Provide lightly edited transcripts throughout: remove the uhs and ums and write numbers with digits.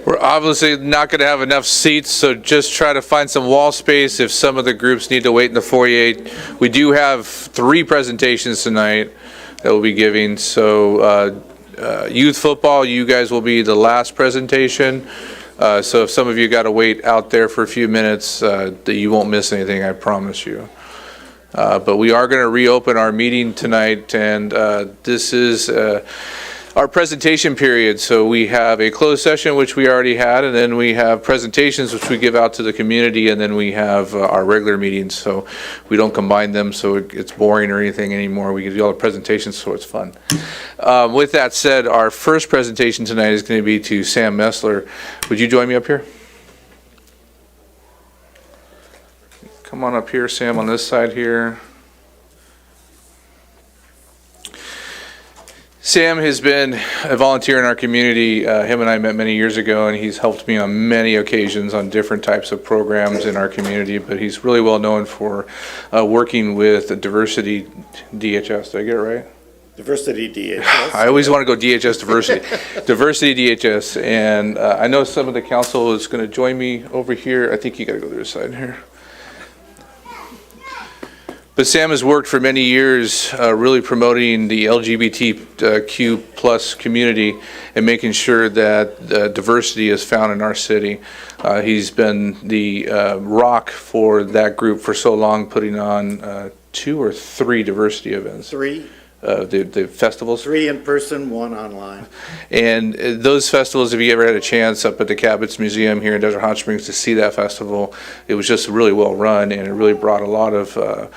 We're obviously not going to have enough seats, so just try to find some wall space if some of the groups need to wait in the foyer. We do have 3 presentations tonight that we'll be giving. So youth football, you guys will be the last presentation. So if some of you got to wait out there for a few minutes, you won't miss anything, I promise you. But we are going to reopen our meeting tonight, and this is our presentation period. So we have a closed session, which we already had, and then we have presentations, which we give out to the community, and then we have our regular meetings. So we don't combine them so it's boring or anything anymore. We give you all the presentations, so it's fun. With that said, our first presentation tonight is going to be to ZzeniaMessler. Would you join me up here? Come on up here, Sam, on this side here. Sam has been a volunteer in our community. Him and I met many years ago, and he's helped me on many occasions on different types of programs in our community, but he's really well known for working with DiversityDHS. Did I get it right? DiversityDHS. I always want to go DHS Diversity. DiversityDHS, and I know some of the council is going to join me over here. I think you got to go to this side here. But Sam has worked for many years really promoting the LGBTQ plus community and making sure that diversity is found in our city. He's been the rock for that group for so long, putting on 2 or 3 diversity events. 3. The festivals? 3 in person, 1 online. And those festivals, if you ever had a chance up at the Cabot's Museum here in Desert Hot Springs to see that festival, it was just really well run, and it really brought a lot of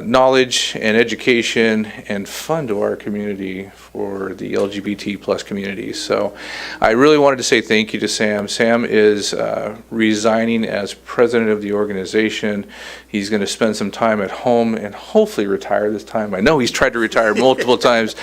knowledge and education and fun to our community for the LGBT plus community. So I really wanted to say thank you to Sam. Sam is resigning as president of the organization. He's going to spend some time at home and hopefully retire this time. I know he's tried to retire multiple times.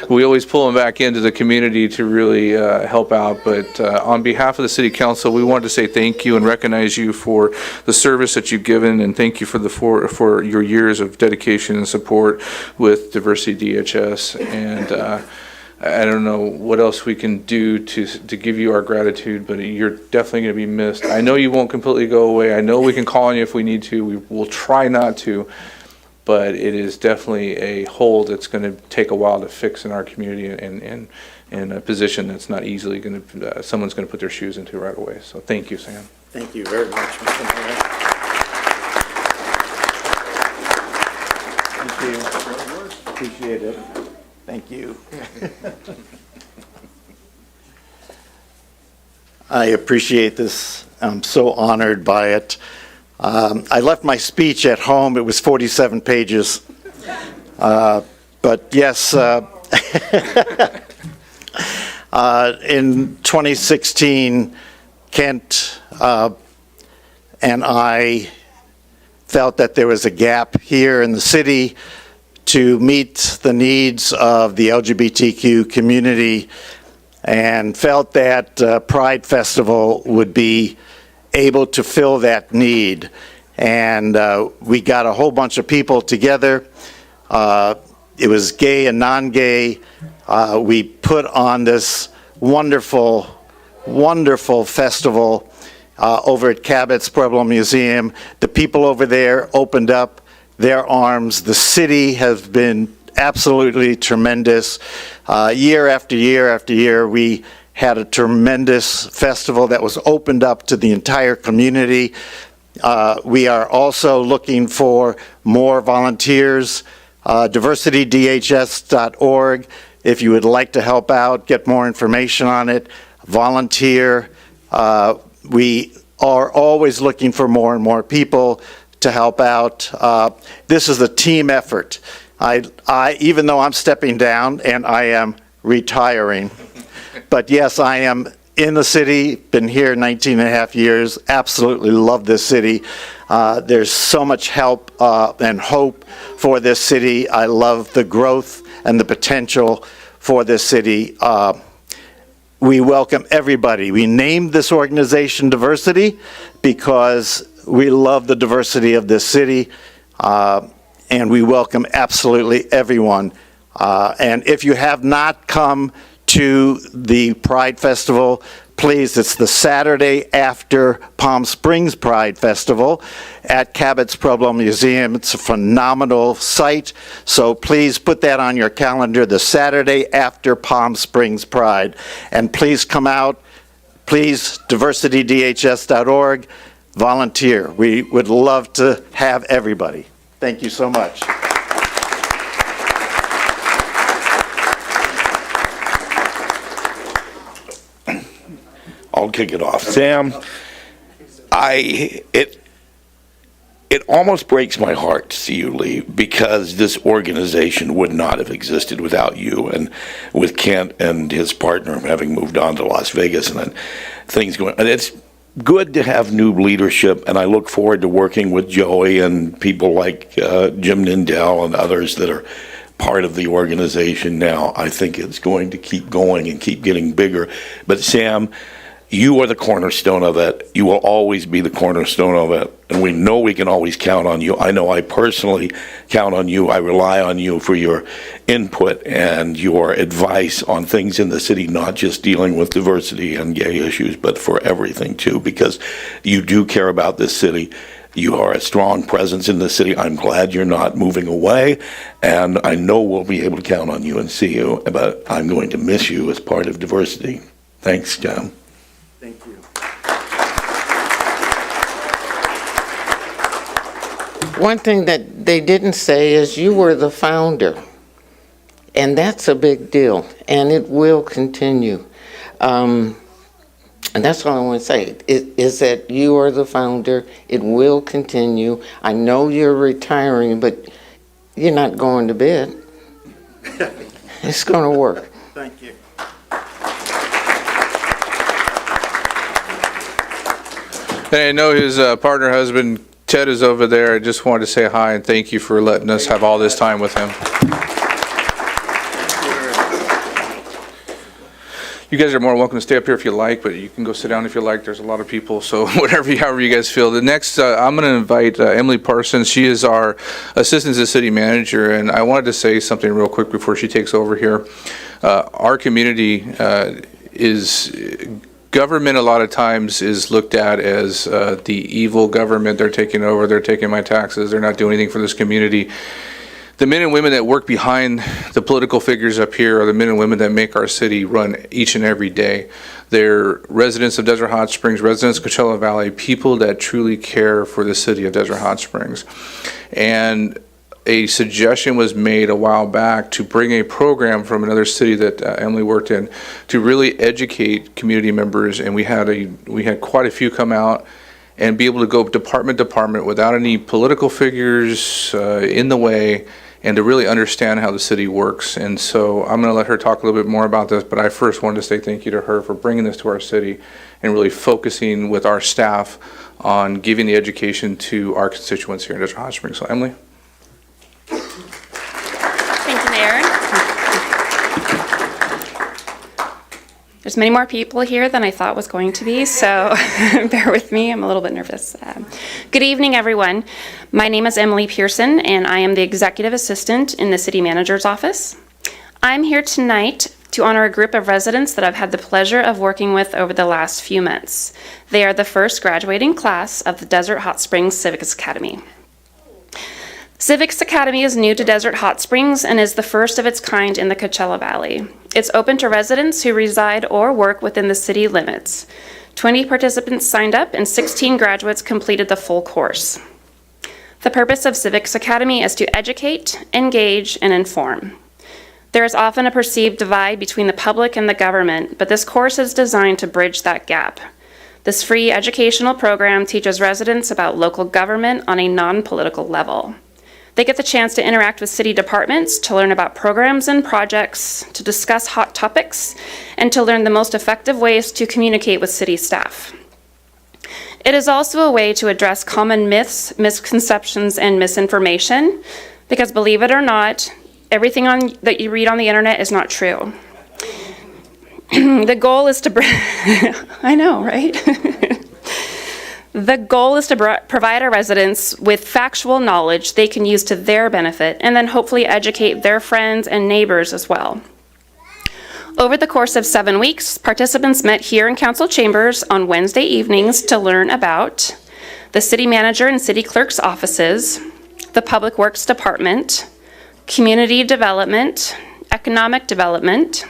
We always pull him back into the community to really help out. But on behalf of the City Council, we wanted to say thank you and recognize you for the service that you've given, and thank you for your years of dedication and support with DiversityDHS. And I don't know what else we can do to give you our gratitude, but you're definitely going to be missed. I know you won't completely go away. I know we can call on you if we need to. We will try not to, but it is definitely a hole that's going to take a while to fix in our community, and in a position that's not easily going to, someone's going to put their shoes into right away. So thank you, Sam. Thank you very much, Mr. Mayor. Thank you. Appreciate it. Thank you. I appreciate this. I'm so honored by it. I left my speech at home. It was 47 pages. But yes, in 2016, Kent and I felt that there was a gap here in the city to meet the needs of the LGBTQ community, and felt that Pride Festival would be able to fill that need. And we got a whole bunch of people together. It was gay and non-gay. We put on this wonderful, wonderful festival over at Cabot's Pueblo Museum. The people over there opened up their arms. The city has been absolutely tremendous. Year after year after year, we had a tremendous festival that was opened up to the entire community. We are also looking for more volunteers. DiversityDHS.org, if you would like to help out, get more information on it, volunteer. We are always looking for more and more people to help out. This is a team effort. Even though I'm stepping down and I am retiring, but yes, I am in the city, been here 19 and a half years, absolutely love this city. There's so much help and hope for this city. I love the growth and the potential for this city. We welcome everybody. We named this organization Diversity because we love the diversity of this city, and we welcome absolutely everyone. And if you have not come to the Pride Festival, please, it's the Saturday after Palm Springs Pride Festival at Cabot's Pueblo Museum. It's a phenomenal site, so please put that on your calendar, the Saturday after Palm Springs Pride. And please come out, please, DiversityDHS.org, volunteer. We would love to have everybody. Thank you so much. I'll kick it off. Sam, it almost breaks my heart to see you leave, because this organization would not have existed without you, and with Kent and his partner having moved on to Las Vegas and then things going. And it's good to have new leadership, and I look forward to working with Joey and people like Jim Nindell and others that are part of the organization now. I think it's going to keep going and keep getting bigger. But Sam, you are the cornerstone of it. You will always be the cornerstone of it. And we know we can always count on you. I know I personally count on you. I rely on you for your input and your advice on things in the city, not just dealing with diversity and gay issues, but for everything too, because you do care about this city. You are a strong presence in the city. I'm glad you're not moving away, and I know we'll be able to count on you and see you, but I'm going to miss you as part of diversity. Thanks, John. Thank you. One thing that they didn't say is you were the founder, and that's a big deal, and it will continue. And that's all I want to say, is that you are the founder. It will continue. I know you're retiring, but you're not going to bed. It's going to work. Thank you. And I know his partner husband, Ted, is over there. I just wanted to say hi and thank you for letting us have all this time with him. You guys are more welcome to stay up here if you like, but you can go sit down if you like. There's a lot of people, so however you guys feel. The next, I'm going to invite Emily Parsons. She is our assistant to the city manager, and I wanted to say something real quick before she takes over here. Our community is... Government a lot of times is looked at as the evil government. They're taking over, they're taking my taxes, they're not doing anything for this community. The men and women that work behind the political figures up here are the men and women that make our city run each and every day. They're residents of Desert Hot Springs, residents of Coachella Valley, people that truly care for the city of Desert Hot Springs. And a suggestion was made a while back to bring a program from another city that Emily worked in to really educate community members, and we had quite a few come out and be able to go department to department without any political figures in the way, and to really understand how the city works. And so I'm going to let her talk a little bit more about this, but I first wanted to say thank you to her for bringing this to our city and really focusing with our staff on giving the education to our constituents here in Desert Hot Springs. So Emily. Thank you, Mayor. There's many more people here than I thought was going to be, so bear with me. I'm a little bit nervous. Good evening, everyone. My name is Emily Pearson, and I am the Executive Assistant in the City Manager's Office. I'm here tonight to honor a group of residents that I've had the pleasure of working with over the last few months. They are the first graduating class of the Desert Hot Springs Civics Academy. Civics Academy is new to Desert Hot Springs and is the first of its kind in the Coachella Valley. It's open to residents who reside or work within the city limits. 20 participants signed up and 16 graduates completed the full course. The purpose of Civics Academy is to educate, engage, and inform. There is often a perceived divide between the public and the government, but this course is designed to bridge that gap. This free educational program teaches residents about local government on a non-political level. They get the chance to interact with city departments, to learn about programs and projects, to discuss hot topics, and to learn the most effective ways to communicate with city staff. It is also a way to address common myths, misconceptions, and misinformation, because believe it or not, everything that you read on the internet is not true. The goal is to I know, right? The goal is to provide our residents with factual knowledge they can use to their benefit, and then hopefully educate their friends and neighbors as well. Over the course of 7 weeks, participants met here in council chambers on Wednesday evenings to learn about the city manager and city clerk's offices, the Public Works Department, community development, economic development,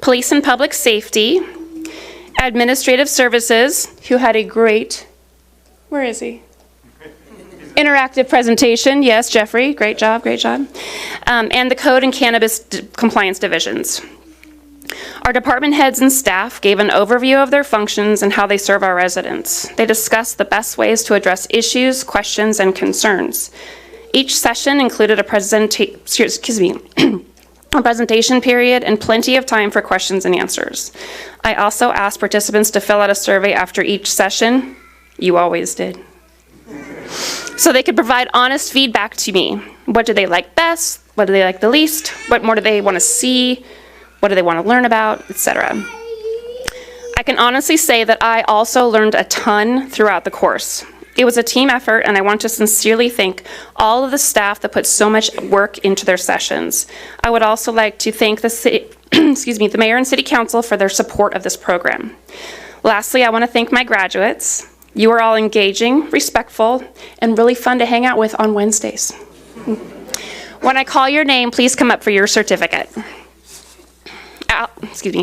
police and public safety, administrative services, who had a great, where is he? Interactive presentation, yes, Jeffrey, great job, and the code and cannabis compliance divisions. Our department heads and staff gave an overview of their functions and how they serve our residents. They discussed the best ways to address issues, questions, and concerns. Each session included a presentation period and plenty of time for questions and answers. I also asked participants to fill out a survey after each session. You always did. So they could provide honest feedback to me. What do they like best? What do they like the least? What more do they want to see? What do they want to learn about, etc. I can honestly say that I also learned a ton throughout the course. It was a team effort, and I want to sincerely thank all of the staff that put so much work into their sessions. I would also like to thank the mayor and city council for their support of this program. Lastly, I want to thank my graduates. You are all engaging, respectful, and really fun to hang out with on Wednesdays. When I call your name, please come up for your certificate.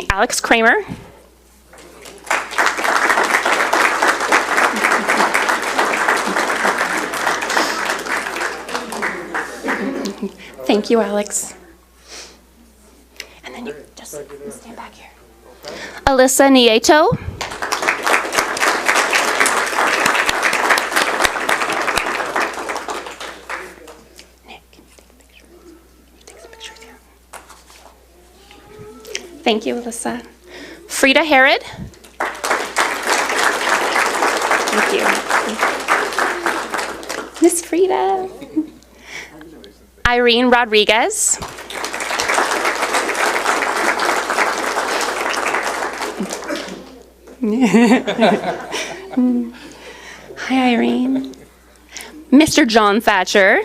Alex Kramer. Thank you, Alex. And then you just stand back here. Alyssa Nieto. Nick, take a picture with you. Thank you, Alyssa. Frida Herod. Thank you. Miss Frida. Irene Rodriguez. Hi, Irene. Mr. John Thatcher.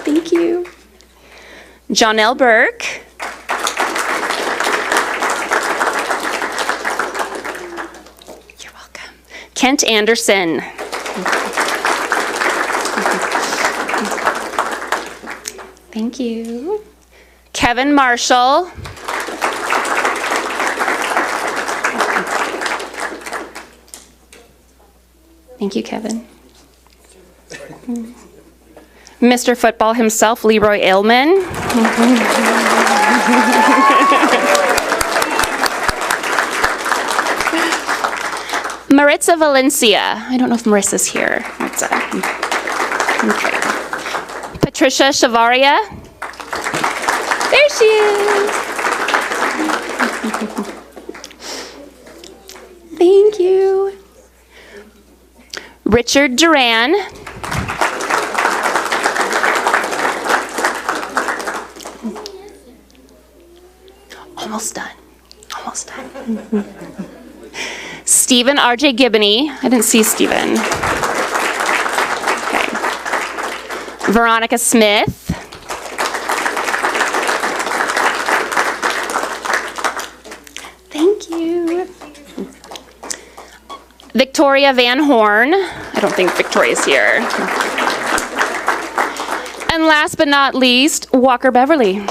Thank you. Jonelle Burke. You're welcome. Kent Anderson. Thank you. Kevin Marshall. Thank you, Kevin. Mr. Football himself, Leroy Ailman. Maritza Valencia. I don't know if Marissa's here. Okay. Patricia Chavaria. There she is. Thank you. Richard Duran. Almost done. Almost done. Stephen R.J. Gibney. I didn't see Stephen. Okay. Veronica Smith. Thank you. Victoria Van Horn. I don't think Victoria's here. And last but not least, Walker Beverly.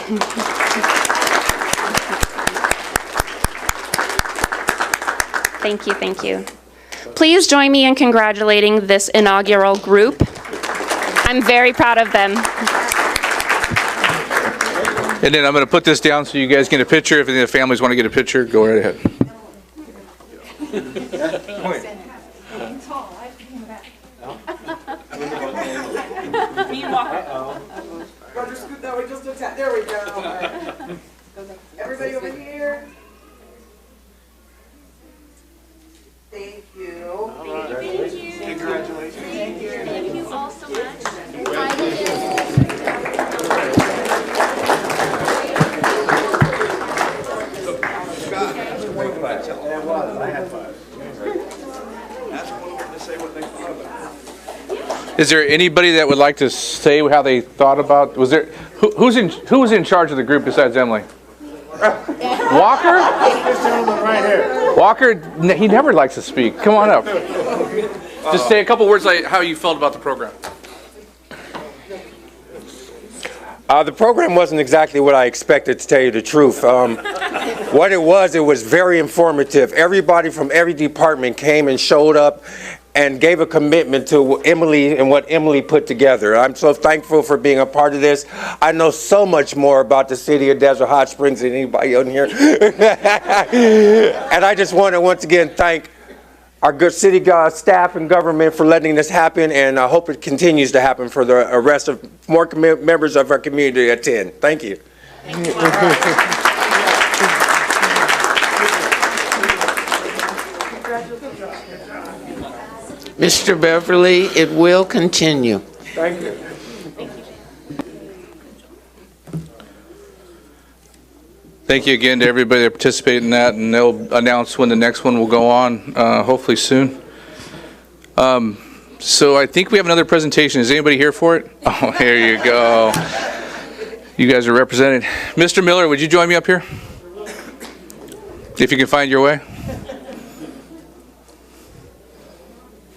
Thank you, thank you. Please join me in congratulating this inaugural group. I'm very proud of them. And then I'm going to put this down so you guys get a picture. If any of the families want to get a picture, go right ahead. There we go. Everybody over here. Thank you. Thank you. Congratulations. Thank you. Thank you all so much. Is there anybody that would like to say how they thought about, Who's in charge of the group besides Emily? Walker? Walker, he never likes to speak. Come on up. Just say a couple words like how you felt about the program. The program wasn't exactly what I expected, to tell you the truth. What it was very informative. Everybody from every department came and showed up and gave a commitment to Emily and what Emily put together. I'm so thankful for being a part of this. I know so much more about the city of Desert Hot Springs than anybody on here. And I just want to once again thank our good city staff and government for letting this happen, and I hope it continues to happen for the rest of more members of our community to attend. Thank you. Mr. Beverly, it will continue. Thank you. Thank you again to everybody that participated in that, and they'll announce when the next one will go on, hopefully soon. So I think we have another presentation. Is anybody here for it? Oh, here you go. You guys are represented. Mr. Miller, would you join me up here? If you can find your way.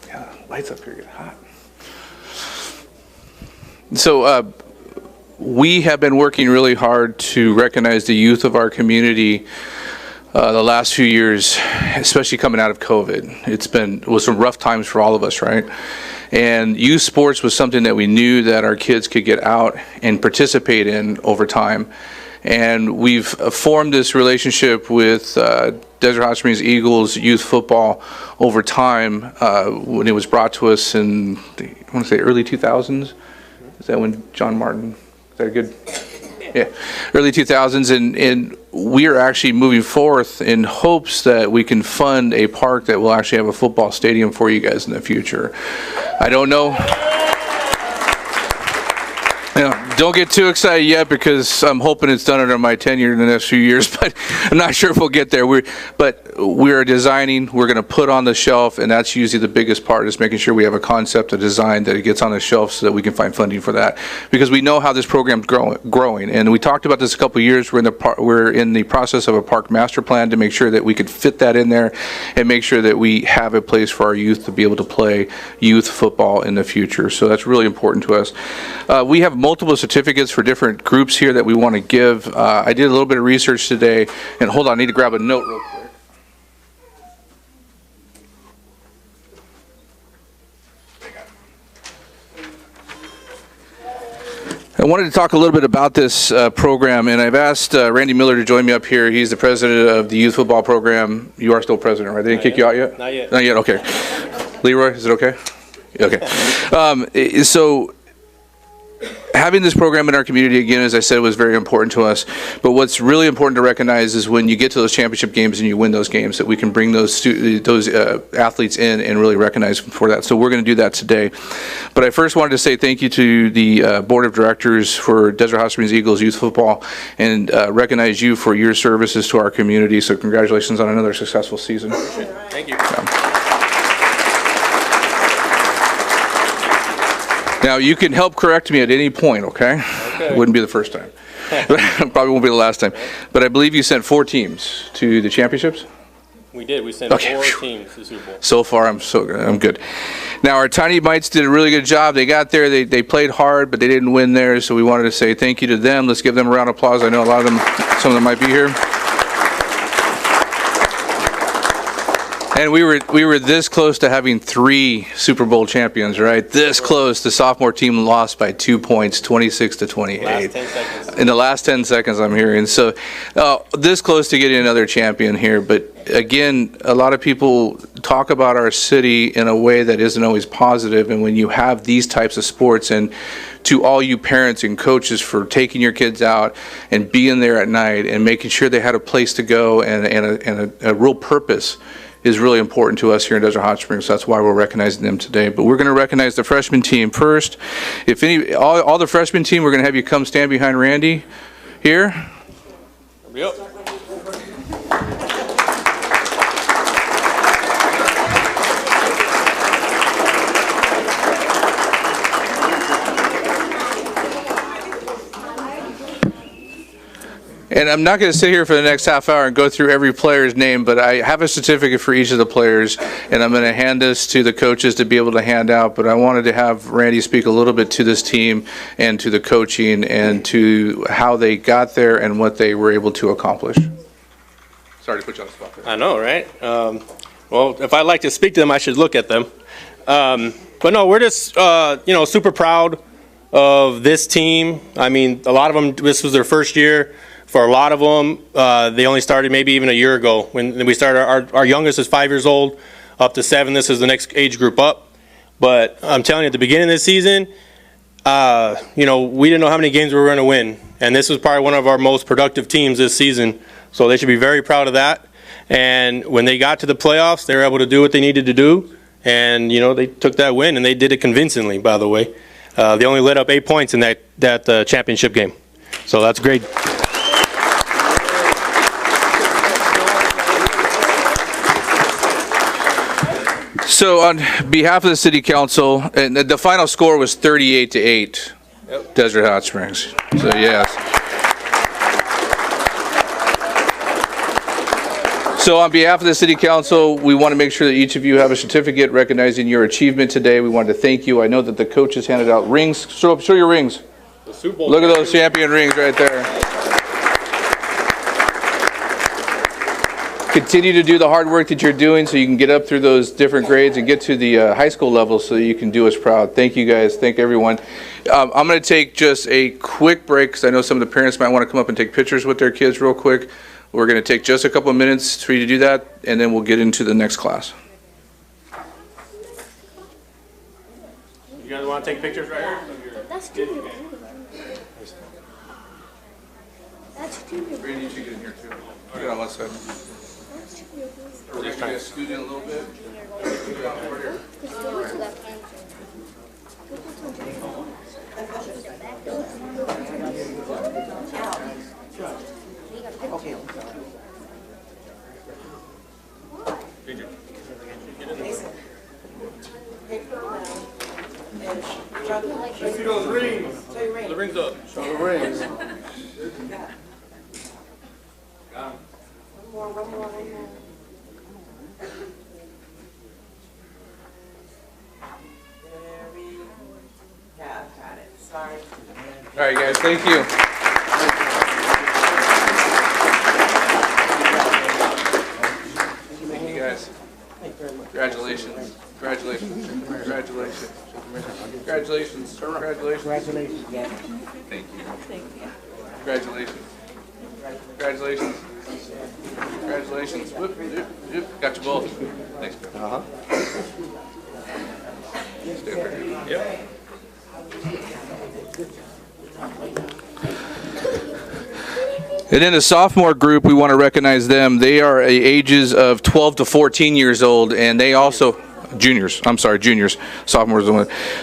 Yeah, lights up here get hot. So we have been working really hard to recognize the youth of our community the last few years, especially coming out of COVID. It was some rough times for all of us, right? And youth sports was something that we knew that our kids could get out and participate in over time. And we've formed this relationship with Desert Hot Springs Eagles youth football over time when it was brought to us in, I want to say early 2000s. Is that when John Martin, is that a good? Yeah, early 2000s, and we are actually moving forth in hopes that we can fund a park that will actually have a football stadium for you guys in the future. I don't know. Don't get too excited yet, because I'm hoping it's done under my tenure in the next few years, but I'm not sure if we'll get there. But we're designing, we're going to put on the shelf, and that's usually the biggest part, is making sure we have a concept, a design, that it gets on the shelf so that we can find funding for that. Because we know how this program's growing. And we talked about this a couple of years. We're in the process of a park master plan to make sure that we could fit that in there and make sure that we have a place for our youth to be able to play youth football in the future. So that's really important to us. We have multiple certificates for different groups here that we want to give. I did a little bit of research today, and hold on, I need to grab a note real quick. I wanted to talk a little bit about this program, and I've asked Randy Miller to join me up here. He's the president of the youth football program. You are still president, right? They didn't kick you out yet? Not yet. Not yet, okay. Leroy, is it okay? Okay. So having this program in our community, again, as I said, was very important to us. But what's really important to recognize is when you get to those championship games and you win those games, that we can bring those athletes in and really recognize them for that. So we're going to do that today. But I first wanted to say thank you to the board of directors for Desert Hot Springs Eagles Youth Football, and recognize you for your services to our community. So congratulations on another successful season. Thank you. Now, you can help correct me at any point, okay? It wouldn't be the first time. Probably won't be the last time. But I believe you sent 4 teams to the championships? We did. We sent 4 teams to the Super Bowl. So far, I'm good. Now, our Tiny Mites did a really good job. They got there. They played hard, but they didn't win there. So we wanted to say thank you to them. Let's give them a round of applause. I know a lot of them, some of them might be here. And we were this close to having 3 Super Bowl champions, right? This close. The sophomore team lost by 2 points, 26-28. Last 10 seconds. In the last 10 seconds, I'm hearing. So this close to getting another champion here. But again, a lot of people talk about our city in a way that isn't always positive. And when you have these types of sports, and to all you parents and coaches for taking your kids out and being there at night and making sure they had a place to go and a real purpose, is really important to us here in Desert Hot Springs. So that's why we're recognizing them today. But we're going to recognize the freshman team first. If all the freshman team, we're going to have you come stand behind Randy here. Yep. And I'm not going to sit here for the next half hour and go through every player's name, but I have a certificate for each of the players, and I'm going to hand this to the coaches to be able to hand out. But I wanted to have Randy speak a little bit to this team and to the coaching and to how they got there and what they were able to accomplish. Sorry to put you on the spot there. I know, right? Well, if I'd like to speak to them, I should look at them. But no, we're just, super proud of this team. I mean, a lot of them, this was their first year. For a lot of them, they only started maybe even a year ago. When we started, our youngest is 5 years old, up to 7. This is the next age group up. But I'm telling you, at the beginning of the season, we didn't know how many games we were going to win. And this was probably one of our most productive teams this season. So they should be very proud of that. And when they got to the playoffs, they were able to do what they needed to do. And, they took that win, and they did it convincingly, by the way. They only let up 8 points in that championship game. So that's great. So on behalf of the city council, and the final score was 38-8, Desert Hot Springs. So yes. So on behalf of the city council, we want to make sure that each of you have a certificate recognizing your achievement today. We wanted to thank you. I know that the coaches handed out rings. Show your rings. Look at those champion rings right there. Continue to do the hard work that you're doing so you can get up through those different grades and get to the high school level so you can do us proud. Thank you guys. Thank everyone. I'm going to take just a quick break because I know some of the parents might want to come up and take pictures with their kids real quick. We're going to take just a couple of minutes for you to do that, and then we'll get into the next class. You guys want to take pictures right here? That's too. That's too. Randy, you should get in here too. Get on one side. We're just trying to scoot in a little bit. See those rings. The rings up. Show the rings. One more. Got it. Sorry. All right, guys. Thank you. Thank you, guys. Congratulations. Congratulations. Congratulations. Congratulations. Congratulations. Thank you. Congratulations. Congratulations. Congratulations. Whoop, whoop, whoop. Got you both. Thanks. Stay over here. Yep. And then the sophomore group, we want to recognize them. They are ages of 12 to 14 years old, and they also, juniors, sophomores.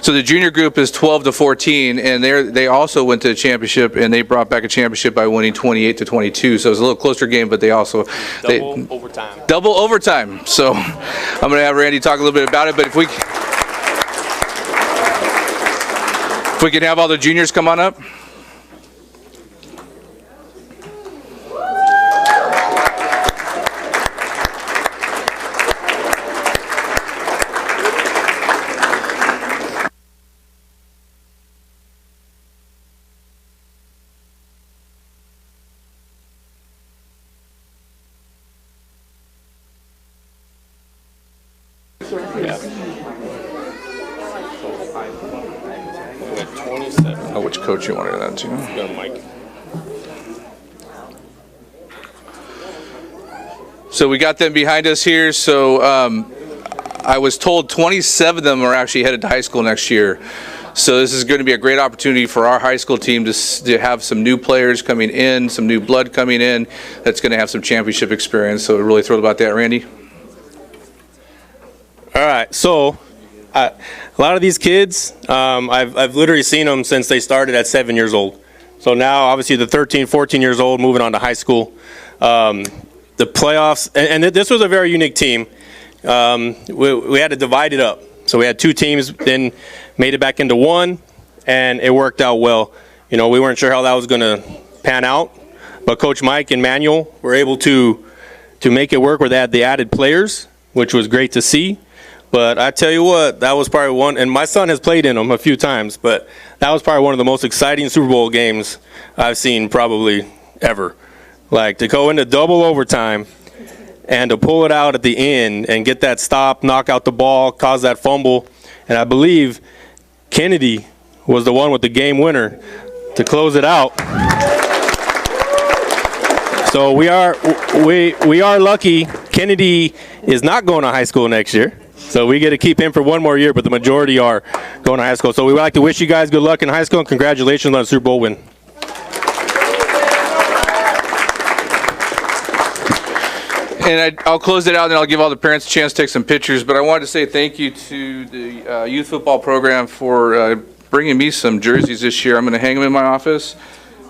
So the junior group is 12 to 14, and they also went to the championship, and they brought back a championship by winning 28-22. So it was a little closer game, but they also double overtime. So I'm going to have Randy talk a little bit about it, but if we can have all the juniors come on up. Which coach you wanted that to? Go, Mike. So we got them behind us here. So I was told 27 of them are actually headed to high school next year. So this is going to be a great opportunity for our high school team to have some new players coming in, some new blood coming in that's going to have some championship experience. So we're really thrilled about that, Randy. All right, so a lot of these kids, I've literally seen them since they started at 7 years old. So now, obviously, the 13, 14 years old, moving on to high school. The playoffs, and this was a very unique team. We had to divide it up. So we had two teams, then made it back into one, and it worked out well. You know, we weren't sure how that was going to pan out. but Coach Mike and Manuel were able to make it work where they added players, which was great to see. But I tell you what, that was probably one, and my son has played in them a few times, but that was probably one of the most exciting Super Bowl games I've seen probably ever. Like, to go into double overtime and to pull it out at the end and get that stop, knock out the ball, cause that fumble. And I believe Kennedy was the one with the game winner to close it out. So we are lucky. Kennedy is not going to high school next year. So we get to keep him for one more year, but the majority are going to high school. So we would like to wish you guys good luck in high school and congratulations on the Super Bowl win. And I'll close it out, and I'll give all the parents a chance to take some pictures. But I wanted to say thank you to the youth football program for bringing me some jerseys this year. I'm going to hang them in my office.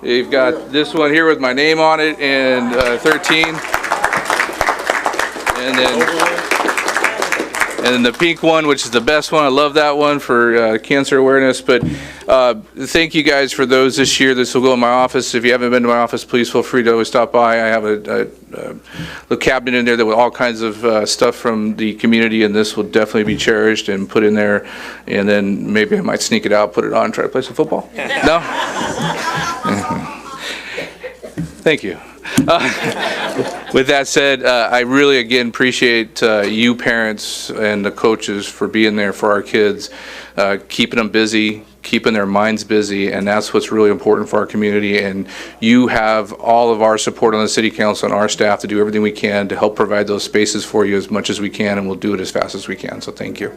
You've got this one here with my name on it, and 13. And then the pink one, which is the best one. I love that one for cancer awareness. But thank you guys for those this year. This will go in my office. If you haven't been to my office, please feel free to always stop by. I have a little cabinet in there that with all kinds of stuff from the community, and this will definitely be cherished and put in there. And then maybe I might sneak it out, put it on, try to play some football. No? Thank you. With that said, I really, again, appreciate you parents and the coaches for being there for our kids, keeping them busy, keeping their minds busy, and that's what's really important for our community. And you have all of our support on the City Council and our staff to do everything we can to help provide those spaces for you as much as we can, and we'll do it as fast as we can. So thank you.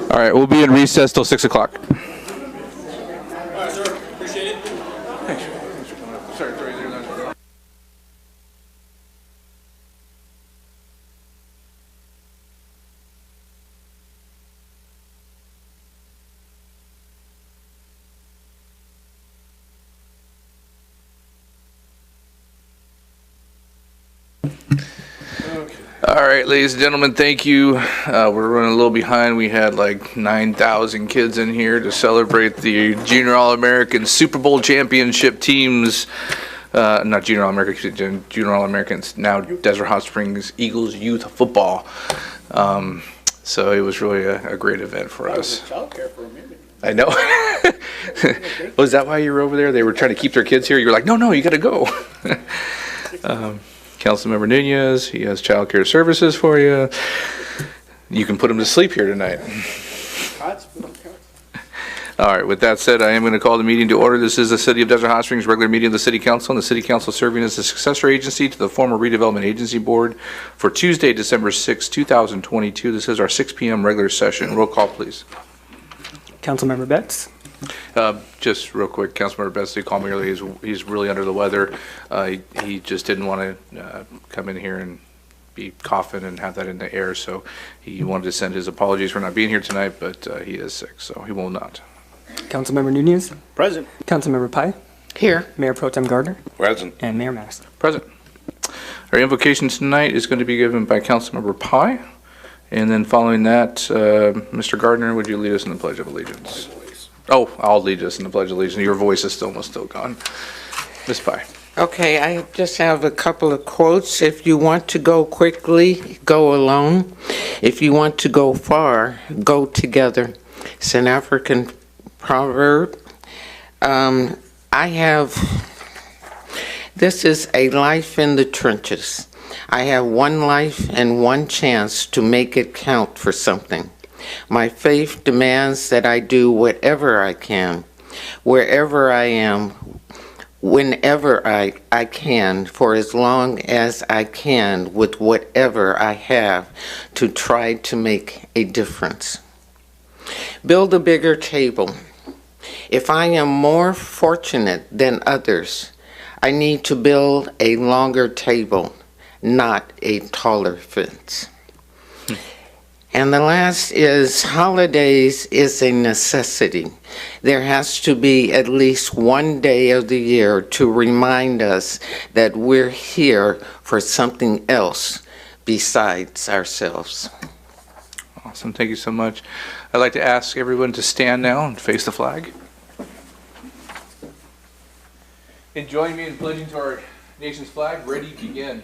All right, we'll be in recess till 6 o'clock. All right, sir. Appreciate it. Thanks for coming up. Sorry, there. All right, ladies and gentlemen, thank you. We're running a little behind. We had like 9,000 kids in here to celebrate the Junior All-American Super Bowl championship teams not Junior All-American, Junior All-Americans, now Desert Hot Springs Eagles Youth Football. So it was really a great event for us. Childcare for a minute. I know. Was that why you were over there? They were trying to keep their kids here? You were like, no, you got to go. Councilmember Nunez, he has child care services for you. You can put him to sleep here tonight. All right, with that said, I am going to call the meeting to order. This is the City of Desert Hot Springs regular meeting of the City Council, and the City Council serving as the successor agency to the former Redevelopment Agency Board for Tuesday, December 6, 2022. This is our 6 p.m. regular session. Roll call, please. Councilmember Betts. Just real quick, Councilmember Betts did call me earlier. He's really under the weather. He just didn't want to come in here and be coughing and have that in the air, so he wanted to send his apologies for not being here tonight, but he is sick, so he will not. Councilmember Nunez. Present. Councilmember Pai. Here. Mayor Pro Tem Gardner. Present. And Mayor Madison. Present. Our invocation tonight is going to be given by Councilmember Pai, and then following that, Mr. Gardner, would you lead us in the Pledge of Allegiance? Oh, I'll lead us in the Pledge of Allegiance. Your voice is almost still gone. Ms. Pai. Okay, I just have a couple of quotes. If you want to go quickly, go alone. If you want to go far, go together. It's an African proverb. This is a life in the trenches. I have one life and one chance to make it count for something. My faith demands that I do whatever I can, wherever I am, whenever I can, for as long as I can, with whatever I have, to try to make a difference. Build a bigger table. If I am more fortunate than others, I need to build a longer table, not a taller fence. And the last is holidays is a necessity. There has to be at least one day of the year to remind us that we're here for something else besides ourselves. Awesome. Thank you so much. I'd like to ask everyone to stand now and face the flag. And join me in pledging to our nation's flag. Ready, begin.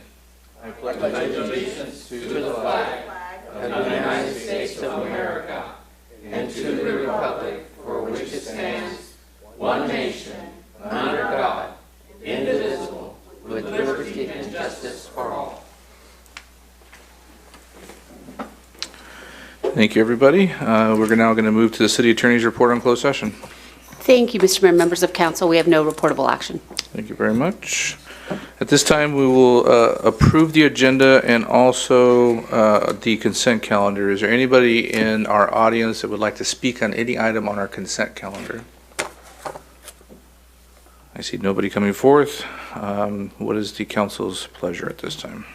I pledge allegiance to the flag of the United States of America and to the republic for which it stands, one nation, under God, indivisible, with liberty and justice for all. Thank you, everybody. We're now going to move to the City Attorney's report on closed session. Thank you, Mr. Mayor. Members of council, we have no reportable action. Thank you very much. At this time, we will approve the agenda and also the consent calendar. Is there anybody in our audience that would like to speak on any item on our consent calendar? I see nobody coming forth. What is the council's pleasure at this time?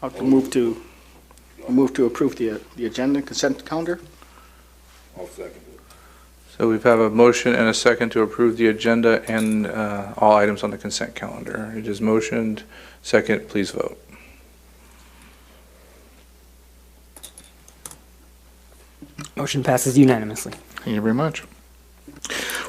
I'll move to approve the agenda consent calendar. I'll second it. So we have a motion and a second to approve the agenda and all items on the consent calendar. It is motioned. Second, please vote. Motion passes unanimously. Thank you very much.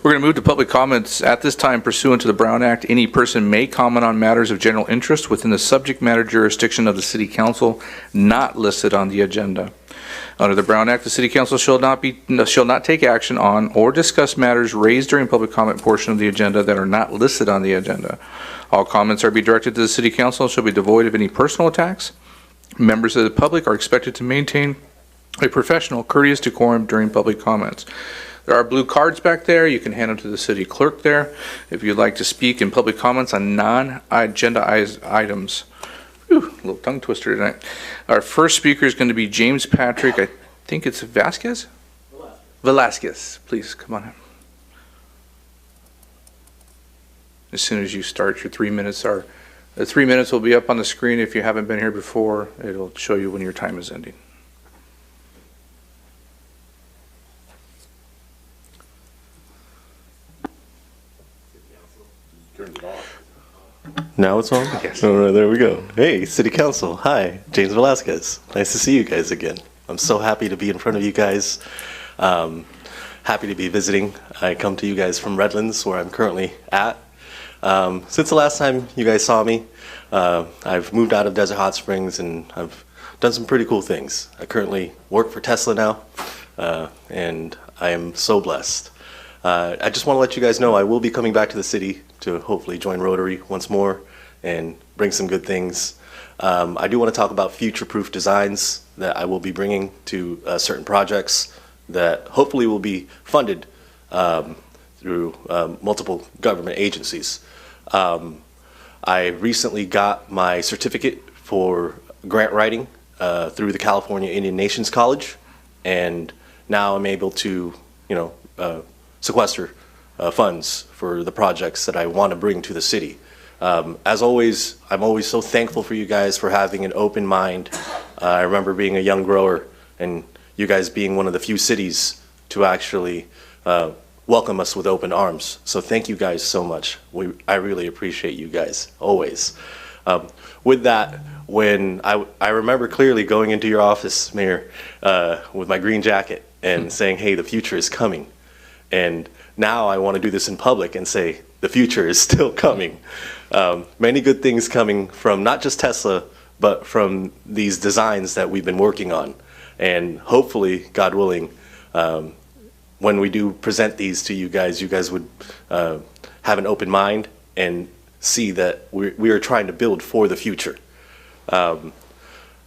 We're going to move to public comments. At this time, pursuant to the Brown Act, any person may comment on matters of general interest within the subject matter jurisdiction of the City Council not listed on the agenda. Under the Brown Act, the City Council shall not take action on or discuss matters raised during public comment portion of the agenda that are not listed on the agenda. All comments are to be directed to the City Council and shall be devoid of any personal attacks. Members of the public are expected to maintain a professional, courteous decorum during public comments. There are blue cards back there. You can hand them to the city clerk there if you'd like to speak in public comments on non-agenda items. Whew, a little tongue twister tonight. Our first speaker is going to be James Patrick. I think it's Vasquez? Velasquez. Please, come on in. As soon as you start, your 3 minutes are... The 3 minutes will be up on the screen. If you haven't been here before, it'll show you when your time is ending. Now it's on? Yes. All right, there we go. Hey, City Council. Hi, James Velasquez. Nice to see you guys again. I'm so happy to be in front of you guys. Happy to be visiting. I come to you guys from Redlands, where I'm currently at. Since the last time you guys saw me, I've moved out of Desert Hot Springs and I've done some pretty cool things. I currently work for Tesla now, and I am so blessed. I just want to let you guys know I will be coming back to the city to hopefully join Rotary once more and bring some good things. I do want to talk about future-proof designs that I will be bringing to certain projects that hopefully will be funded through multiple government agencies. I recently got my certificate for grant writing through the California Indian Nations College, and now I'm able to, sequester funds for the projects that I want to bring to the city. As always, I'm always so thankful for you guys for having an open mind. I remember being a young grower and you guys being one of the few cities to actually welcome us with open arms. So thank you guys so much. I really appreciate you guys, always. With that, when I remember clearly going into your office, Mayor, with my green jacket and saying, hey, the future is coming. And now I want to do this in public and say, the future is still coming. Many good things coming from not just Tesla, but from these designs that we've been working on. And hopefully, God willing, when we do present these to you guys would have an open mind and see that we are trying to build for the future. Other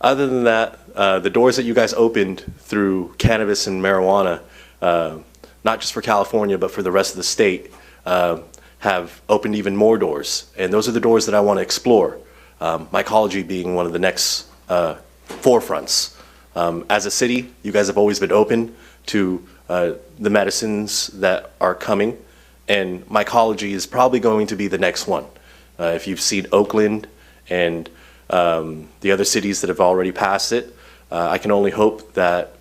than that, the doors that you guys opened through cannabis and marijuana, not just for California, but for the rest of the state, have opened even more doors. And those are the doors that I want to explore. Mycology being one of the next forefronts. As a city, you guys have always been open to the medicines that are coming, and mycology is probably going to be the next one. If you've seen Oakland and the other cities that have already passed it, I can only hope that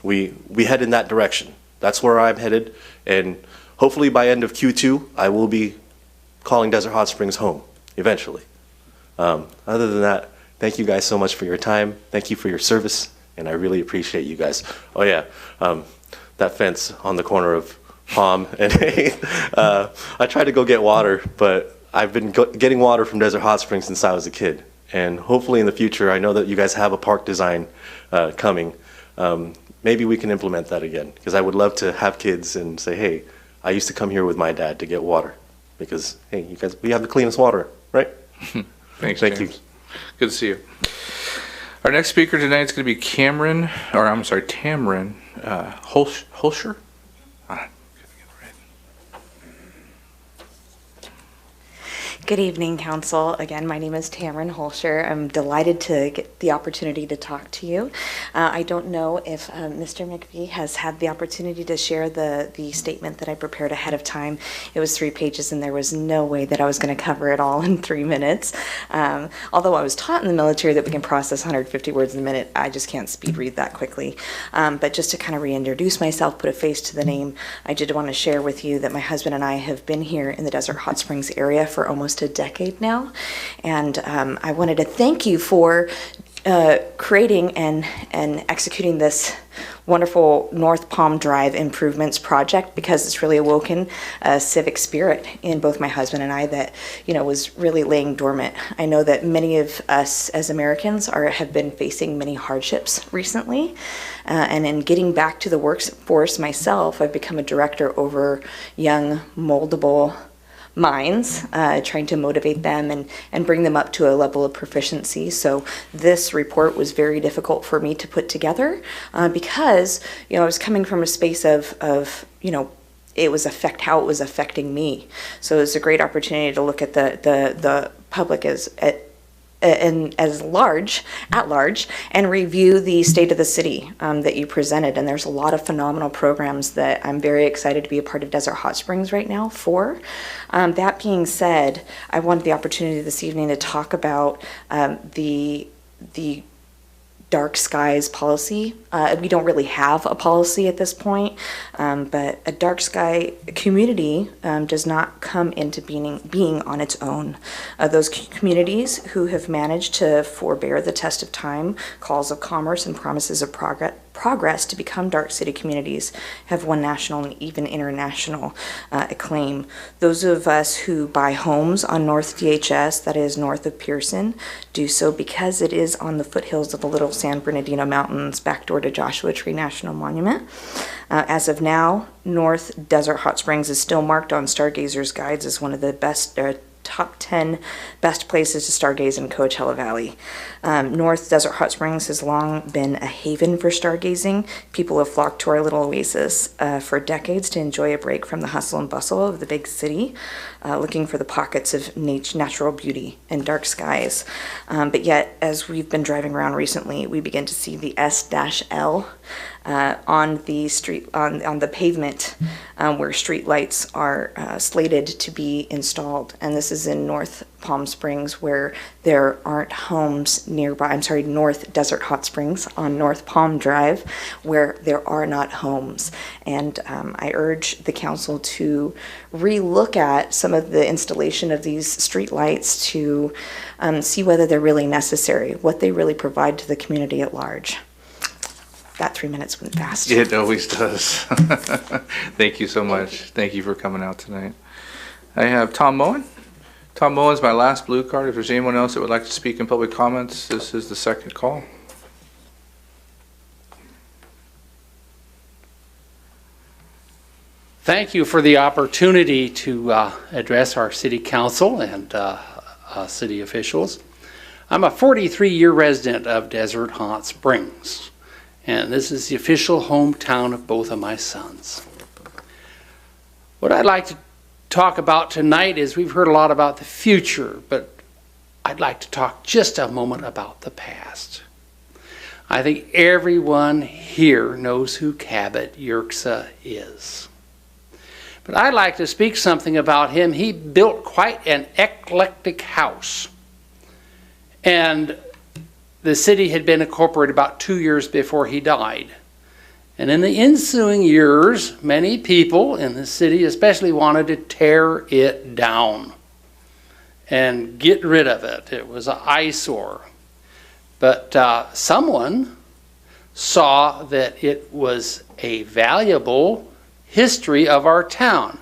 we head in that direction. That's where I'm headed, and hopefully by end of Q2, I will be calling Desert Hot Springs home eventually. Other than that, thank you guys so much for your time. Thank you for your service, and I really appreciate you guys. Oh yeah, that fence on the corner of Palm and 8th. I tried to go get water, but I've been getting water from Desert Hot Springs since I was a kid. And hopefully in the future, I know that you guys have a park design coming. Maybe we can implement that again, because I would love to have kids and say, hey, I used to come here with my dad to get water, because, hey, you guys, we have the cleanest water, right? Thanks, Thank James. you. Good to see you. Our next speaker tonight is going to be Tamron Holscher. Good evening, Council. Again, my name is Tamron Holscher. I'm delighted to get the opportunity to talk to you. I don't know if Mr. McVie has had the opportunity to share the statement that I prepared ahead of time. It was 3 pages, and there was no way that I was going to cover it all in 3 minutes. Although I was taught in the military that we can process 150 words in a minute, I just can't speed read that quickly. But just to kind of reintroduce myself, put a face to the name, I did want to share with you that my husband and I have been here in the Desert Hot Springs area for almost a decade now, and I wanted to thank you for creating and executing this wonderful North Palm Drive improvements project, because it's really awoken a civic spirit in both my husband and I that was really laying dormant. I know that many of us as Americans have been facing many hardships recently, and in getting back to the workforce myself, I've become a director over young moldable minds, trying to motivate them and bring them up to a level of proficiency. So this report was very difficult for me to put together because I was coming from a space of it was how it was affecting me. So it's a great opportunity to look at the public at large, and review the state of the city that you presented. And there's a lot of phenomenal programs that I'm very excited to be a part of Desert Hot Springs right now for. That being said, I wanted the opportunity this evening to talk about the dark skies policy. We don't really have a policy at this point, but a dark sky community does not come into being on its own. Those communities who have managed to forbear the test of time, calls of commerce, and promises of progress to become dark city communities have won national and even international acclaim. Those of us who buy homes on North DHS, that is north of Pearson, do so because it is on the foothills of the Little San Bernardino Mountains, backdoor to Joshua Tree National Monument. As of now, North Desert Hot Springs is still marked on Stargazers guides as one of the best top 10 best places to stargaze in Coachella Valley. North Desert Hot Springs has long been a haven for stargazing. People have flocked to our little oasis for decades to enjoy a break from the hustle and bustle of the big city, looking for the pockets of natural beauty and dark skies. But yet, as we've been driving around recently, we begin to see the S-L on the street, on the pavement, where street lights are slated to be installed. And this is in North Palm Springs, where there aren't homes nearby. I'm sorry, North Desert Hot Springs on North Palm Drive, where there are not homes. And I urge the council to relook at some of the installation of these street lights to see whether they're really necessary, what they really provide to the community at large. That 3 minutes went fast. It always does. Thank you so much. Thank you for coming out tonight. I have Tom Moen. Tom Moen is my last blue card. If there's anyone else that would like to speak in public comments, this is the second call. Thank you for the opportunity to address our city council and city officials. I'm a 43-year resident of Desert Hot Springs, and this is the official hometown of both of my sons. What I'd like to talk about tonight is we've heard a lot about the future, but I'd like to talk just a moment about the past. I think everyone here knows who Cabot Yerxa is. But I'd like to speak something about him. He built quite an eclectic house. And the city had been incorporated about 2 years before he died. And in the ensuing years, many people in the city especially wanted to tear it down and get rid of it. It was an eyesore. But someone saw that it was a valuable history of our town.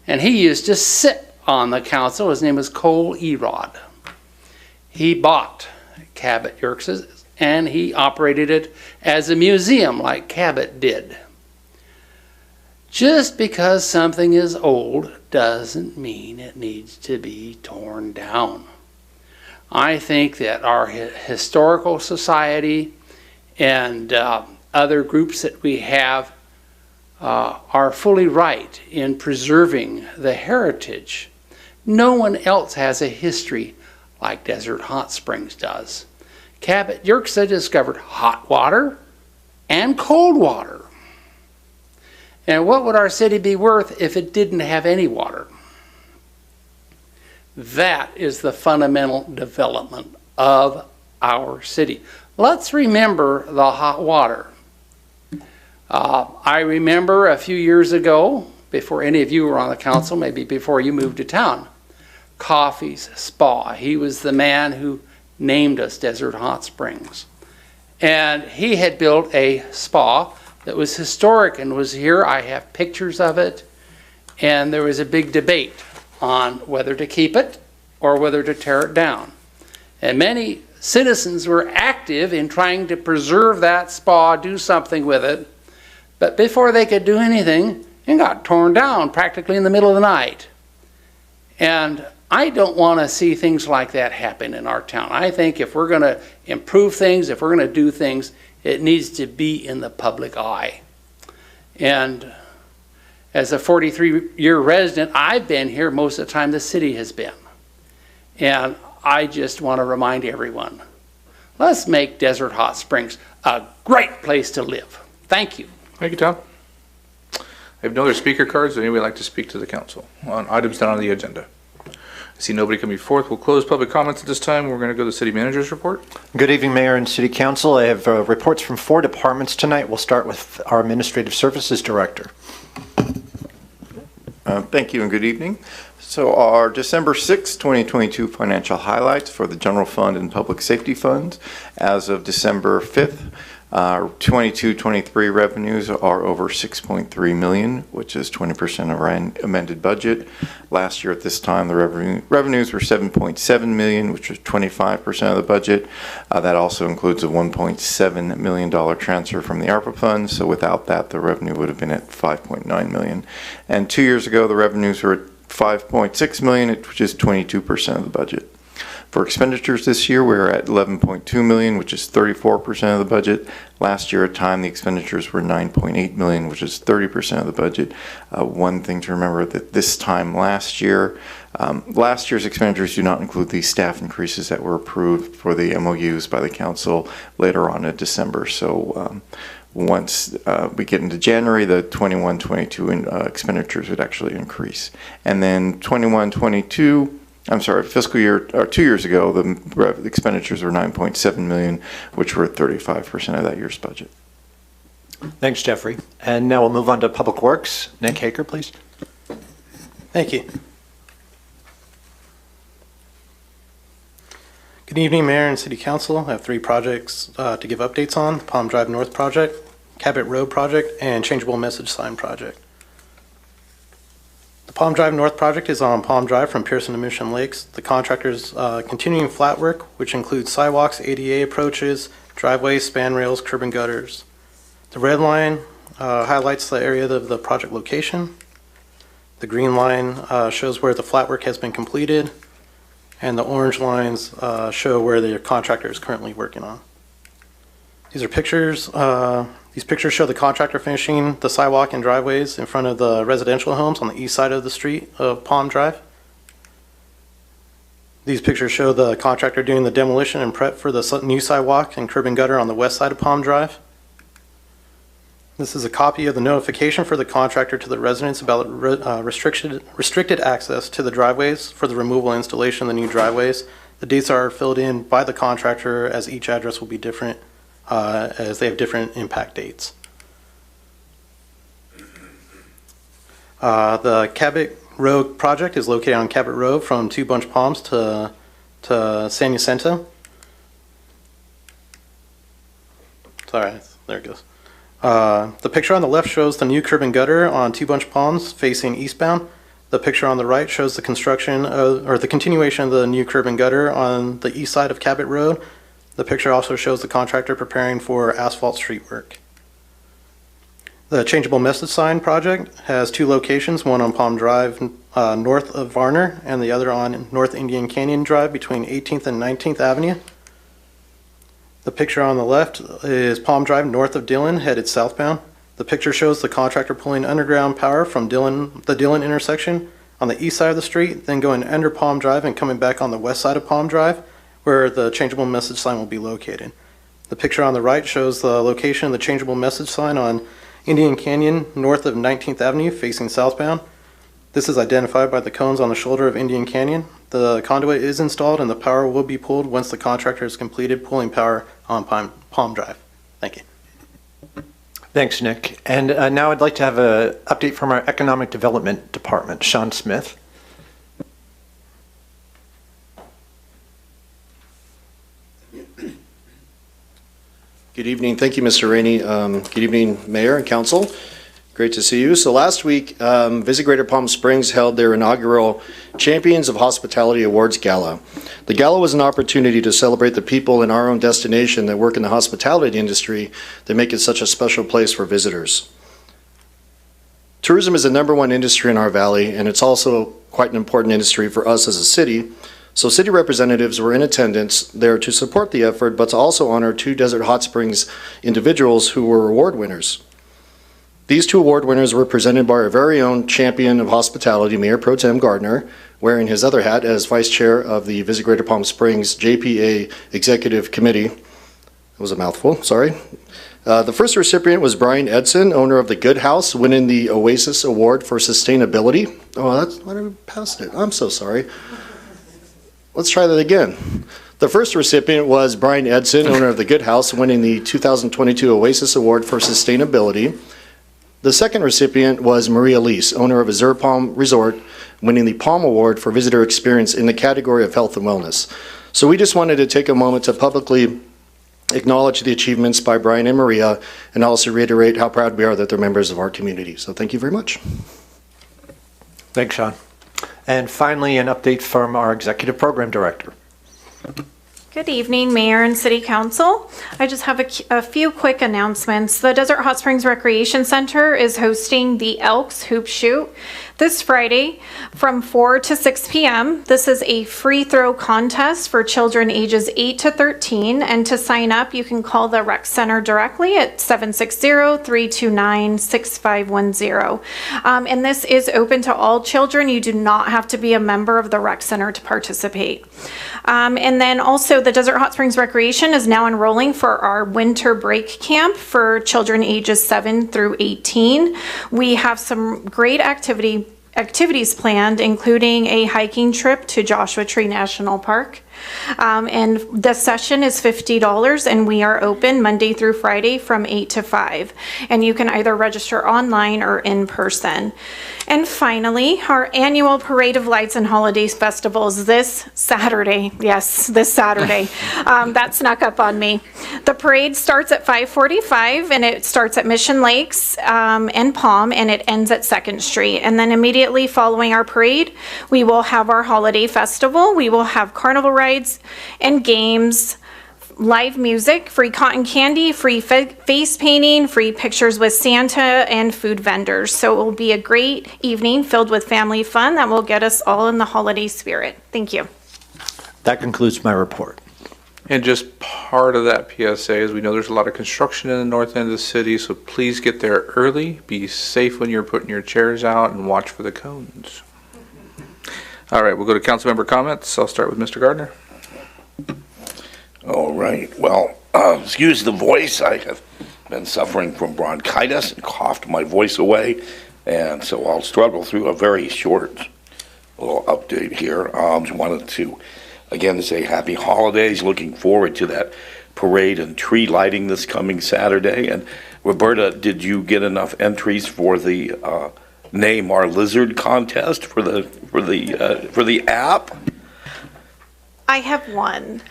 And he used to sit on the council. His name was Cole Erod. He bought Cabot Yerxa's and he operated it as a museum like Cabot did. Just because something is old doesn't mean it needs to be torn down. I think that our historical society and other groups that we have are fully right in preserving the heritage. No one else has a history like Desert Hot Springs does. Cabot Yerxa discovered hot water and cold water. And what would our city be worth if it didn't have any water? That is the fundamental development of our city. Let's remember the hot water. I remember a few years ago, before any of you were on the council, maybe before you moved to town, Coffey's Spa. He was the man who named us Desert Hot Springs. And he had built a spa that was historic and was here. I have pictures of it. And there was a big debate on whether to keep it or whether to tear it down. And many citizens were active in trying to preserve that spa, do something with it. But before they could do anything, it got torn down practically in the middle of the night. And I don't want to see things like that happen in our town. I think if we're going to improve things, if we're going to do things, it needs to be in the public eye. And as a 43-year resident, I've been here most of the time the city has been. And I just want to remind everyone, let's make Desert Hot Springs a great place to live. Thank you. Thank you, Tom. I have no other speaker cards. Would anybody like to speak to the council on items not on the agenda? See nobody coming forth. We'll close public comments at this time. We're going to go to the city manager's report. Good evening, Mayor and City Council. I have reports from 4 departments tonight. We'll start with our Administrative Services Director. Thank you and good evening. So our December 6, 2022 financial highlights for the general fund and public safety funds. As of December 5th, 22-23 revenues are over $6.3 million, which is 20% of our amended budget. Last year at this time, the revenues were $7.7 million, which was 25% of the budget. That also includes a $1.7 million transfer from the ARPA funds. So without that, the revenue would have been at $5.9 million. And 2 years ago, the revenues were at $5.6 million, which is 22% of the budget. For expenditures this year, we're at $11.2 million, which is 34% of the budget. Last year at time, the expenditures were $9.8 million, which is 30% of the budget. One thing to remember that this time last year's expenditures do not include the staff increases that were approved for the MOUs by the council later on in December. So once we get into January, the 21-22 expenditures would actually increase. And then 21-22, fiscal year, 2 years ago, the expenditures were $9.7 million, which were 35% of that year's budget. Thanks, Jeffrey. And now we'll move on to Public Works. Nick Haker, please. Thank you. Good evening, Mayor and City Council. I have 3 projects to give updates on: the Palm Drive North project, Cabot Road project, and changeable message sign project. The Palm Drive North project is on Palm Drive from Pearson to Mission Lakes. The contractor's continuing flat work, which includes sidewalks, ADA approaches, driveways, span rails, curb and gutters. The red line highlights the area of the project location. The green line shows where the flat work has been completed, and the orange lines show where the contractor is currently working on. These are pictures. These pictures show the contractor finishing the sidewalk and driveways in front of the residential homes on the east side of the street of Palm Drive. These pictures show the contractor doing the demolition and prep for the new sidewalk and curb and gutter on the west side of Palm Drive. This is a copy of the notification for the contractor to the residents about restricted access to the driveways for the removal and installation of the new driveways. The dates are filled in by the contractor, as each address will be different, as they have different impact dates. The Cabot Road project is located on Cabot Road from 2 Bunch Palms to San Jacinto. Sorry, there it goes. The picture on the left shows the new curb and gutter on 2 Bunch Palms facing eastbound. The picture on the right shows the construction or the continuation of the new curb and gutter on the east side of Cabot Road. The picture also shows the contractor preparing for asphalt street work. The changeable message sign project has 2 locations, one on Palm Drive north of Varner and the other on North Indian Canyon Drive between 18th and 19th Avenue. The picture on the left is Palm Drive north of Dillon, headed southbound. The picture shows the contractor pulling underground power from the Dillon intersection on the east side of the street, then going under Palm Drive and coming back on the west side of Palm Drive, where the changeable message sign will be located. The picture on the right shows the location of the changeable message sign on Indian Canyon north of 19th Avenue facing southbound. This is identified by the cones on the shoulder of Indian Canyon. The conduit is installed and the power will be pulled once the contractor has completed pulling power on Palm Drive. Thank you. Thanks, Nick. And now I'd like to have an update from our Economic Development Department. Sean Smith. Good evening. Thank you, Mr. Rainey. Good evening, Mayor and Council. Great to see you. So last week, Visit Greater Palm Springs held their inaugural Champions of Hospitality Awards Gala. The gala was an opportunity to celebrate the people in our own destination that work in the hospitality industry that make it such a special place for visitors. Tourism is the #1 industry in our valley, and it's also quite an important industry for us as a city. So city representatives were in attendance there to support the effort, but to also honor 2 Desert Hot Springs individuals who were award winners. These 2 award winners were presented by our very own champion of hospitality, Mayor Pro Tem Gardner, wearing his other hat as Vice Chair of the Visit Greater Palm Springs JPA Executive Committee. That was a mouthful, sorry. The first recipient was Brian Edson, owner of the Good House, winning the Oasis Award for Sustainability. Oh, I passed it. I'm so sorry. let's try that again. The first recipient was Brian Edson, owner of the Good House, winning the 2022 Oasis Award for Sustainability. The second recipient was Maria Lease, owner of Azure Palm Resort, winning the Palm Award for Visitor Experience in the category of Health and Wellness. So we just wanted to take a moment to publicly acknowledge the achievements by Brian and Maria, and also reiterate how proud we are that they're members of our community. So thank you very much. Thanks, Sean. And finally, an update from our Executive Program Director. Good evening, Mayor and City Council. I just have a few quick announcements. The Desert Hot Springs Recreation Center is hosting the Elks Hoop Shoot this Friday from 4 to 6 p.m. This is a free throw contest for children ages 8 to 13, and to sign up, you can call the Rec Center directly at 760-329-6510. And this is open to all children. You do not have to be a member of the Rec Center to participate. And then also the Desert Hot Springs Recreation is now enrolling for our winter break camp for children ages 7 through 18. We have some great activities planned, including a hiking trip to Joshua Tree National Park. And the session is $50, and we are open Monday through Friday from 8 to 5. And you can either register online or in person. And finally, our annual Parade of Lights and Holidays Festival is this Saturday. Yes, this Saturday. That snuck up on me. The parade starts at 5:45, and it starts at Mission Lakes and Palm, and it ends at 2nd Street. And then immediately following our parade, we will have our holiday festival. We will have carnival rides and games, live music, free cotton candy, free face painting, free pictures with Santa, and food vendors. So it will be a great evening filled with family fun that will get us all in the holiday spirit. Thank you. That concludes my report. And just part of that PSA is we know there's a lot of construction in the north end of the city, so please get there early. Be safe when you're putting your chairs out, and watch for the cones. All right, we'll go to council member comments. I'll start with Mr. Gardner. All right. Well, excuse the voice. I have been suffering from bronchitis and coughed my voice away, and so I'll struggle through a very short little update here. Just wanted to, again, say happy holidays. Looking forward to that parade and tree lighting this coming Saturday. And Roberta, did you get enough entries for the Name Our Lizard contest for the app? I have one.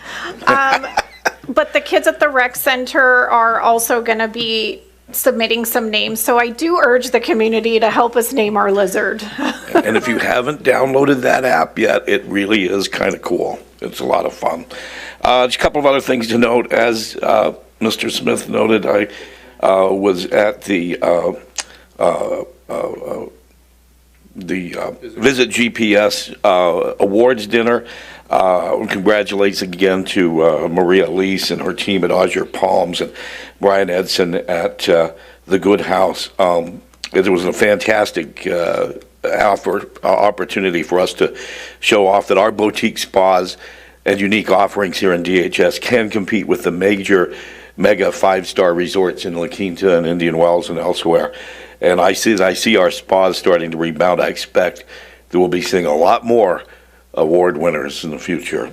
But the kids at the rec center are also going to be submitting some names. So I do urge the community to help us name our lizard. And if you haven't downloaded that app yet, it really is kind of cool. It's a lot of fun. Just a couple of other things to note. As Mr. Smith noted, I was at the Visit GPS awards dinner. Congratulations again to Maria Lease and her team at Azure Palms, and Brian Edson at the Good House. It was a fantastic opportunity for us to show off that our boutique spas and unique offerings here in DHS can compete with the major mega five-star resorts in La Quinta and Indian Wells and elsewhere. And I see our spas starting to rebound. I expect that we'll be seeing a lot more award winners in the future.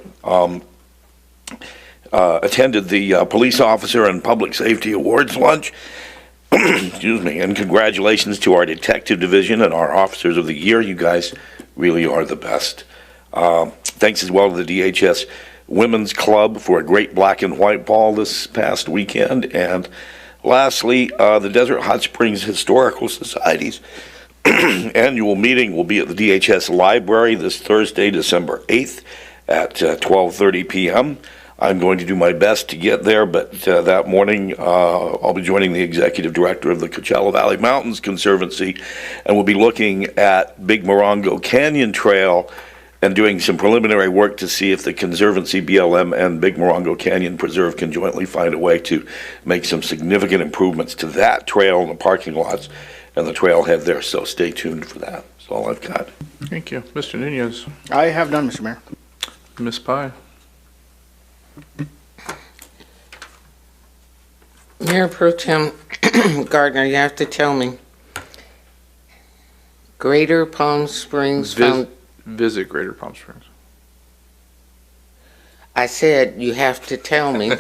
Attended the Police Officer and Public Safety Awards lunch. Excuse me. And congratulations to our Detective Division and our Officers of the Year. You guys really are the best. Thanks as well to the DHS Women's Club for a great black and white ball this past weekend. And lastly, the Desert Hot Springs Historical Society's annual meeting will be at the DHS Library this Thursday, December 8th at 12:30 p.m. I'm going to do my best to get there, but that morning I'll be joining the executive director of the Coachella Valley Mountains Conservancy, and we'll be looking at Big Morongo Canyon Trail and doing some preliminary work to see if the Conservancy, BLM, and Big Morongo Canyon Preserve can jointly find a way to make some significant improvements to that trail and the parking lots and the trailhead there, so stay tuned for that. That's all I've got. Thank you. Mr. Nunez. I have none, Mr. Mayor. Ms. Pye. Mayor Pro Tem Gardner, you have to tell me. Greater Palm Springs Visit Greater Palm Springs. I said you have to tell me.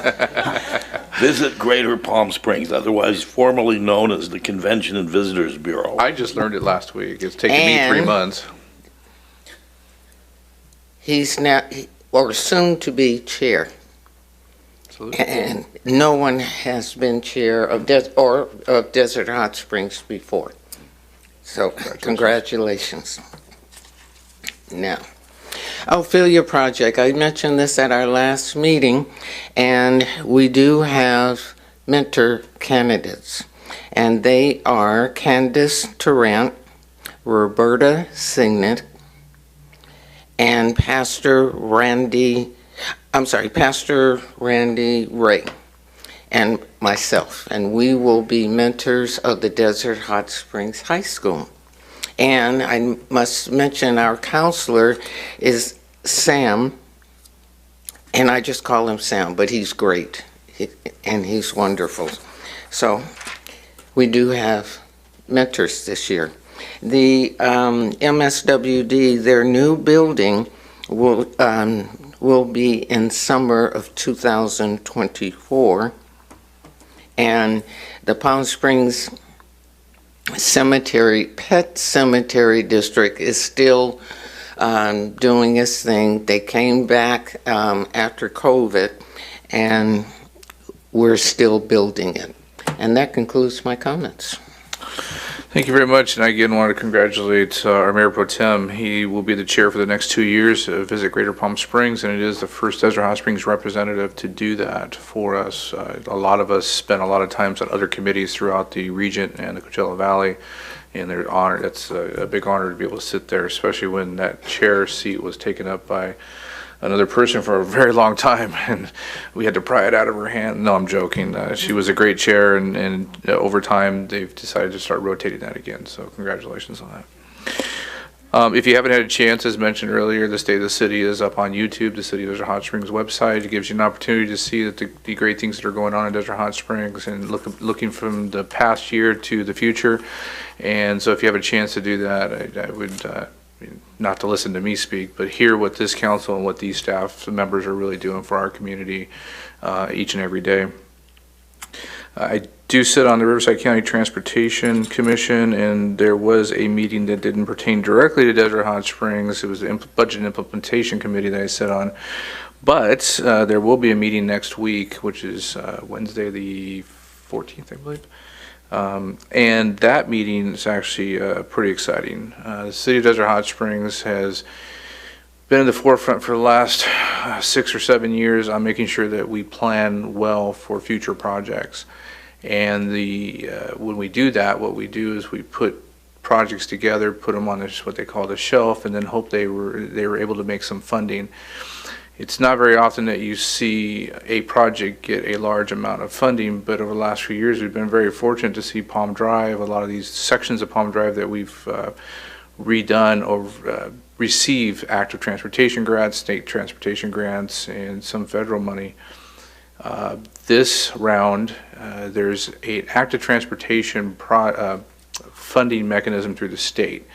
Visit Greater Palm Springs, otherwise formerly known as the Convention and Visitors Bureau. I just learned it last week. It's taken me 3 And- months. He's now, or soon to be chair. Absolutely. And no one has been chair of Desert Hot Springs before. So congratulations. Now, Ophelia Project, I mentioned this at our last meeting, and we do have mentor candidates. And they are Candace Tarrant, Roberta Signet, and Pastor Randy Ray, and myself. And we will be mentors of the Desert Hot Springs High School. And I must mention our counselor is Sam, and I just call him Sam, but he's great, and he's wonderful. So we do have mentors this year. The MSWD, their new building will be in summer of 2024, and the Palm Springs Pet Cemetery District is still doing its thing. They came back after COVID, and we're still building it. And that concludes my comments. Thank you very much, and I again want to congratulate our Mayor Pro Tem. He will be the chair for the next 2 years of Visit Greater Palm Springs, and it is the first Desert Hot Springs representative to do that for us. A lot of us spent a lot of times on other committees throughout the region and the Coachella Valley, and they're honored. It's a big honor to be able to sit there, especially when that chair seat was taken up by another person for a very long time, and we had to pry it out of her hand. No, I'm joking. She was a great chair, and over time, they've decided to start rotating that again, so congratulations on that. If you haven't had a chance, as mentioned earlier, the State of the City is up on YouTube, the City of Desert Hot Springs website. It gives you an opportunity to see that the great things that are going on in Desert Hot Springs and looking from the past year to the future. And so if you have a chance to do that, I would not to listen to me speak, but hear what this council and what these staff members are really doing for our community each and every day. I do sit on the Riverside County Transportation Commission, and there was a meeting that didn't pertain directly to Desert Hot Springs. It was the Budget and Implementation Committee that I sit on. But there will be a meeting next week, which is Wednesday the 14th, I believe. And that meeting is actually pretty exciting. The City of Desert Hot Springs has been in the forefront for the last 6 or 7 years on making sure that we plan well for future projects. And when we do that, what we do is we put projects together, put them on what they call the shelf, and then hope they were able to make some funding. It's not very often that you see a project get a large amount of funding, but over the last few years, we've been very fortunate to see Palm Drive, a lot of these sections of Palm Drive that we've redone or receive active transportation grants, state transportation grants, and some federal money. This round, there's an active transportation funding mechanism through the state.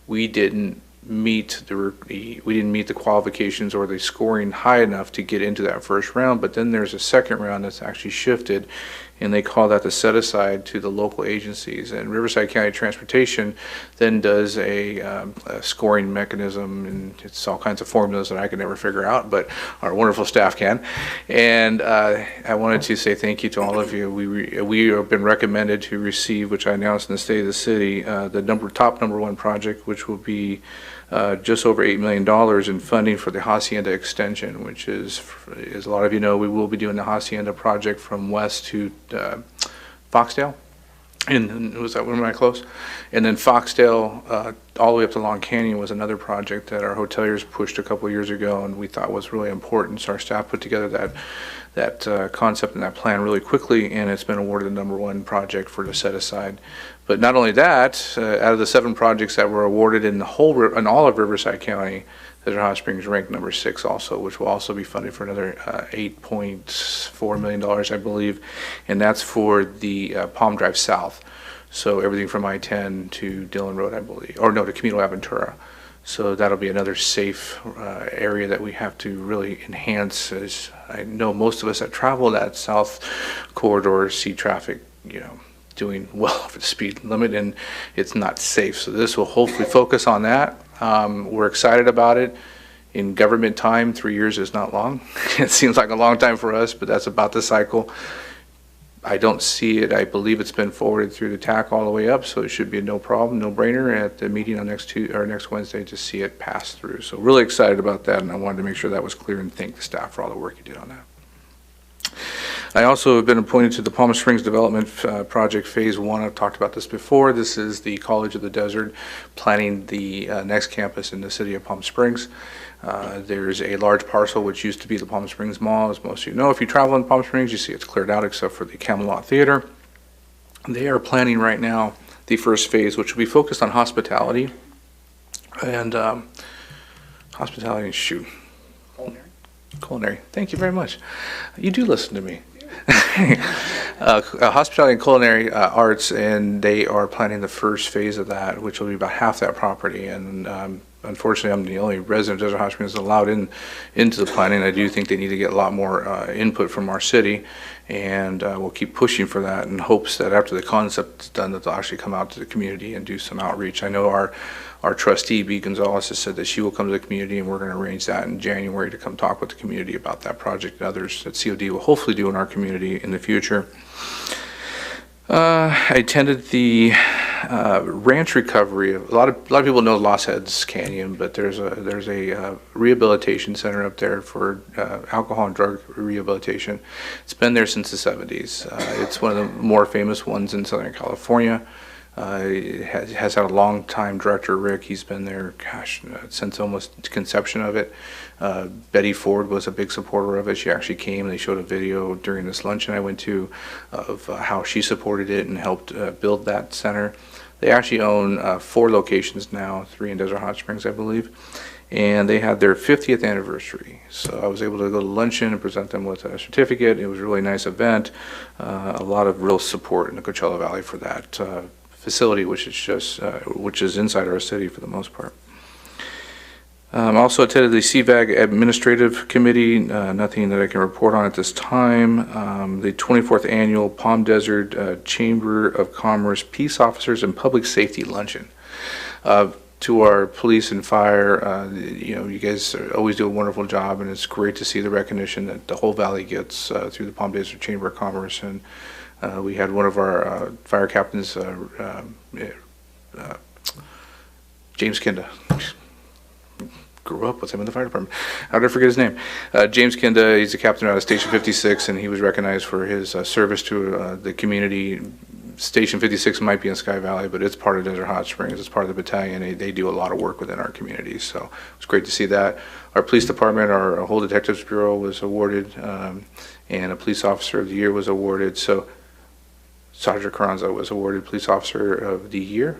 We didn't meet the qualifications or the scoring high enough to get into that first round, but then there's a second round that's actually shifted, and they call that the set aside to the local agencies. And Riverside County Transportation then does a scoring mechanism, and it's all kinds of formulas that I can never figure out, but our wonderful staff can. And I wanted to say thank you to all of you. We have been recommended to receive, which I announced in the State of the City, the top number one project, which will be just over $8 million in funding for the Hacienda extension, which is, as a lot of you know, we will be doing the Hacienda project from west to Foxdale. And was that, when am I close? And then Foxdale all the way up to Long Canyon was another project that our hoteliers pushed a couple of years ago, and we thought was really important. So our staff put together that concept and that plan really quickly, and it's been awarded the number one project for the set aside. But not only that, out of the 7 projects that were awarded in all of Riverside County, Desert Hot Springs ranked number 6 also, which will also be funded for another $8.4 million, I believe, and that's for the Palm Drive South. So everything from I-10 to Dillon Road, I believe, or no, to Camino Aventura. So that'll be another safe area that we have to really enhance. As I know most of us that travel that south corridor see traffic, doing well over the speed limit, and it's not safe. So this will hopefully focus on that. We're excited about it. In government time, 3 years is not long. It seems like a long time for us, but that's about the cycle. I don't see it. I believe it's been forwarded through the TAC all the way up, so it should be a no problem, no brainer at the meeting on next Wednesday to see it pass through. So really excited about that, and I wanted to make sure that was clear and thank the staff for all the work you did on that. I also have been appointed to the Palm Springs Development Project Phase 1. I've talked about this before. This is the College of the Desert planning the next campus in the city of Palm Springs. There's a large parcel which used to be the Palm Springs Mall, as most of you know. If you travel in Palm Springs, you see it's cleared out except for the Camelot Theater. They are planning right now the first phase, which will be focused on hospitality and culinary. Thank you very much. You do listen to me. Hospitality and culinary arts, and they are planning the first phase of that, which will be about half that property. And unfortunately, I'm the only resident of Desert Hot Springs allowed into the planning. I do think they need to get a lot more input from our city, and we'll keep pushing for that in hopes that after the concept's done, that they'll actually come out to the community and do some outreach. I know our trustee, B. Gonzalez, has said that she will come to the community, and we're going to arrange that in January to come talk with the community about that project and others that COD will hopefully do in our community in the future. I attended the ranch recovery. A lot of people know Lost Heads Canyon, but there's a rehabilitation center up there for alcohol and drug rehabilitation. It's been there since the 70s. It's one of the more famous ones in Southern California. It has had a long time director, Rick. He's been there, since almost conception of it. Betty Ford was a big supporter of it. She actually came. They showed a video during this luncheon I went to of how she supported it and helped build that center. They actually own 4 locations now, 3 in Desert Hot Springs, I believe. And they had their 50th anniversary. So I was able to go to luncheon and present them with a certificate. It was a really nice event. A lot of real support in the Coachella Valley for that facility, which is inside our city for the most part. Also attended the CVAG Administrative Committee. Nothing that I can report on at this time. The 24th Annual Palm Desert Chamber of Commerce Peace Officers and Public Safety Luncheon. To our police and fire, you guys always do a wonderful job, and it's great to see the recognition that the whole valley gets through the Palm Desert Chamber of Commerce. And we had one of our fire captains, James Kinda. Grew up with him in the fire department. How did I forget his name? James Kinda, he's a captain out of Station 56, and he was recognized for his service to the community. Station 56 might be in Sky Valley, but it's part of Desert Hot Springs. It's part of the battalion. They do a lot of work within our community, so it's great to see that. Our police department, our whole detectives bureau was awarded, and a police officer of the year was awarded. So Sergeant Carranza was awarded police officer of the year.